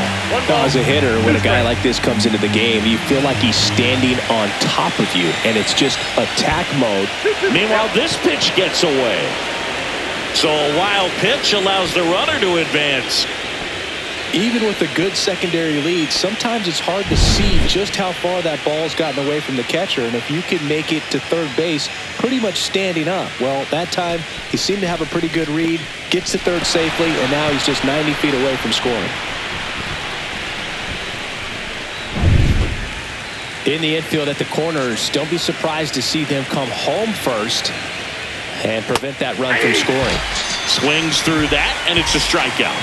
As a hitter, when a guy like this comes into the game, you feel like he's standing on top of you, and it's just attack mode. Meanwhile, this pitch gets away. So a wild pitch allows the runner to advance. Even with a good secondary lead, sometimes it's hard to see just how far that ball's gotten away from the catcher, and if you can make it to third base pretty much standing up. Well, that time he seemed to have a pretty good read, gets to third safely, and now he's just 90 feet away from scoring. In the infield at the corners, don't be surprised to see them come home first and prevent that run from scoring. Swings through that, and it's a strikeout.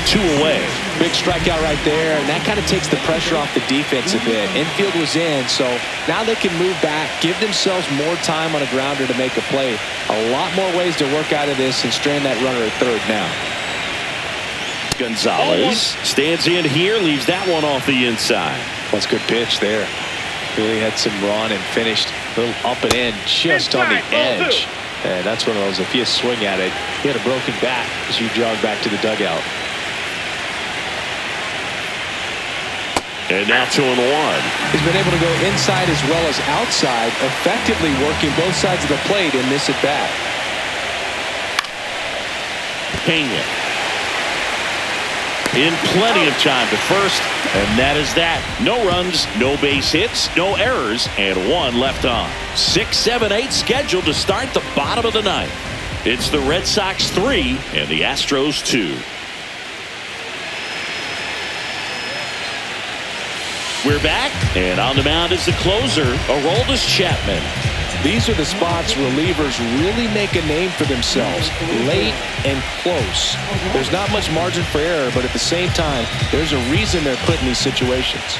2 away. Big strikeout right there, and that kind of takes the pressure off the defense a bit. Infield was in, so now they can move back, give themselves more time on a grounder to make a play. A lot more ways to work out of this and strand that runner at third now. Gonzalez stands in here, leaves that one off the inside. That's a good pitch there. Really had some run and finished a little up and in just on the edge. And that's one of those, if you swing at it, you had a broken bat as you jog back to the dugout. And now 2-1. He's been able to go inside as well as outside, effectively working both sides of the plate in this at bat. Pena. In plenty of time to first, and that is that. No runs, no base hits, no errors, and 1 left on. 6, 7, 8 scheduled to start the bottom of the ninth. It's the Red Sox 3 and the Astros 2. We're back, and on the mound is the closer, Aroldis Chapman. These are the spots relievers really make a name for themselves, late and close. There's not much margin for error, but at the same time, there's a reason they're put in these situations.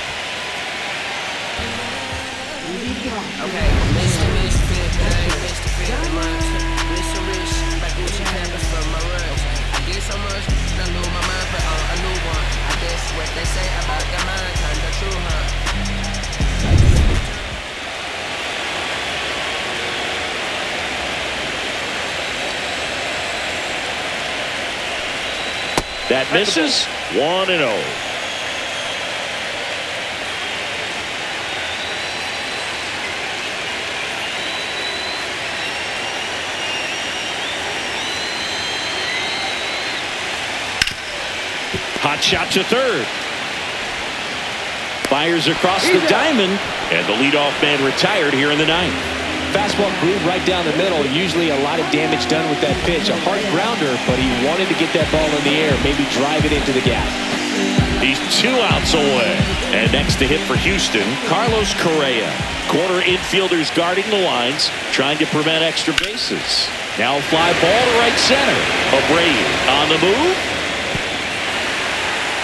That misses. 1-0. Hot shot to third. Fires across the diamond, and the leadoff man retired here in the ninth. Fastball groove right down the middle. Usually a lot of damage done with that pitch. A hard grounder, but he wanted to get that ball in the air, maybe drive it into the gap. He's 2 outs away. And next to hit for Houston, Carlos Correa. Corner infielders guarding the lines, trying to prevent extra bases. Now a fly ball to right center. Abreu on the move.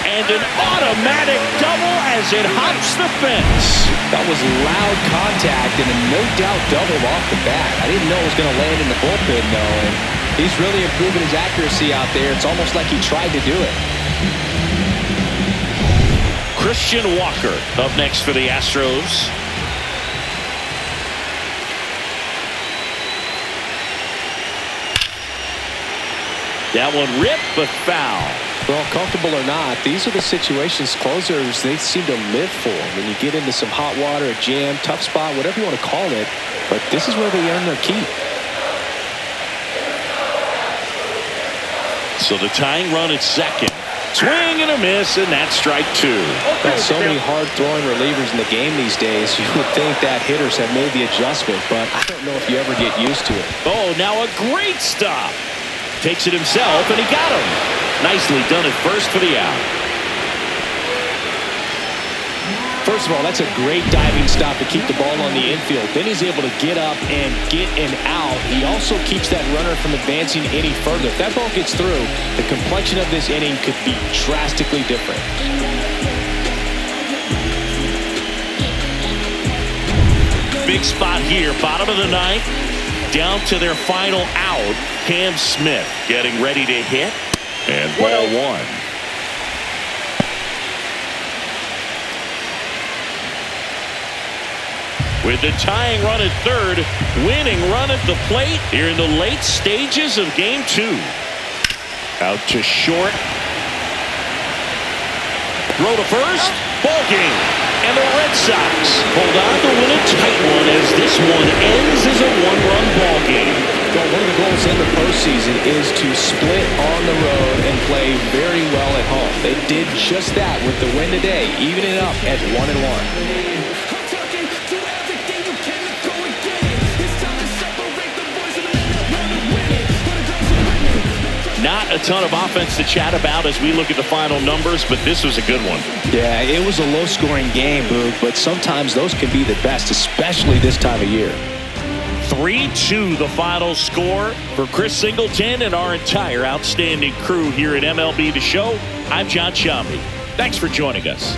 And an automatic double as it hops the fence. That was loud contact and a no-doubt double off the bat. I didn't know it was going to land in the bullpen, though. And he's really improving his accuracy out there. It's almost like he tried to do it. Christian Walker up next for the Astros. That one ripped but foul. Well, comfortable or not, these are the situations closers they seem to live for. When you get into some hot water, a jam, tough spot, whatever you want to call it, but this is where they earn their keep. So the tying run at second. Swing and a miss, and that's strike two. Got so many hard-throwing relievers in the game these days. You would think that hitters have made the adjustment, but I don't know if you ever get used to it. Oh, now a great stop. Takes it himself, and he got him. Nicely done at first for the out. First of all, that's a great diving stop to keep the ball on the infield. Then he's able to get up and get an out. He also keeps that runner from advancing any further. If that ball gets through, the complexion of this inning could be drastically different. Big spot here, bottom of the ninth. Down to their final out. Cam Smith getting ready to hit. And ball one. With the tying run at third, winning run at the plate here in the late stages of game two. Out to short. Throw to first. Ball game. And the Red Sox hold on to win a tight one as this one ends as a one-run ball game. Well, one of the goals in the postseason is to split on the road and play very well at home. They did just that with the win today, evening up at 1-1. Not a ton of offense to chat about as we look at the final numbers, but this was a good one. Yeah, it was a low-scoring game, Boog, but sometimes those can be the best, especially this time of year. 3-2 the final score for Chris Singleton and our entire outstanding crew here at MLB The Show. I'm John Shambi. Thanks for joining us.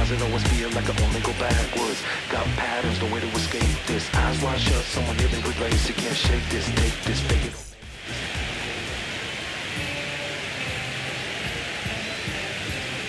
Why's it always feel like I only go backwards? Got patterns, no way to escape this. Eyes wide shut, someone nearly replaced. You can't shake this, take this, fake it.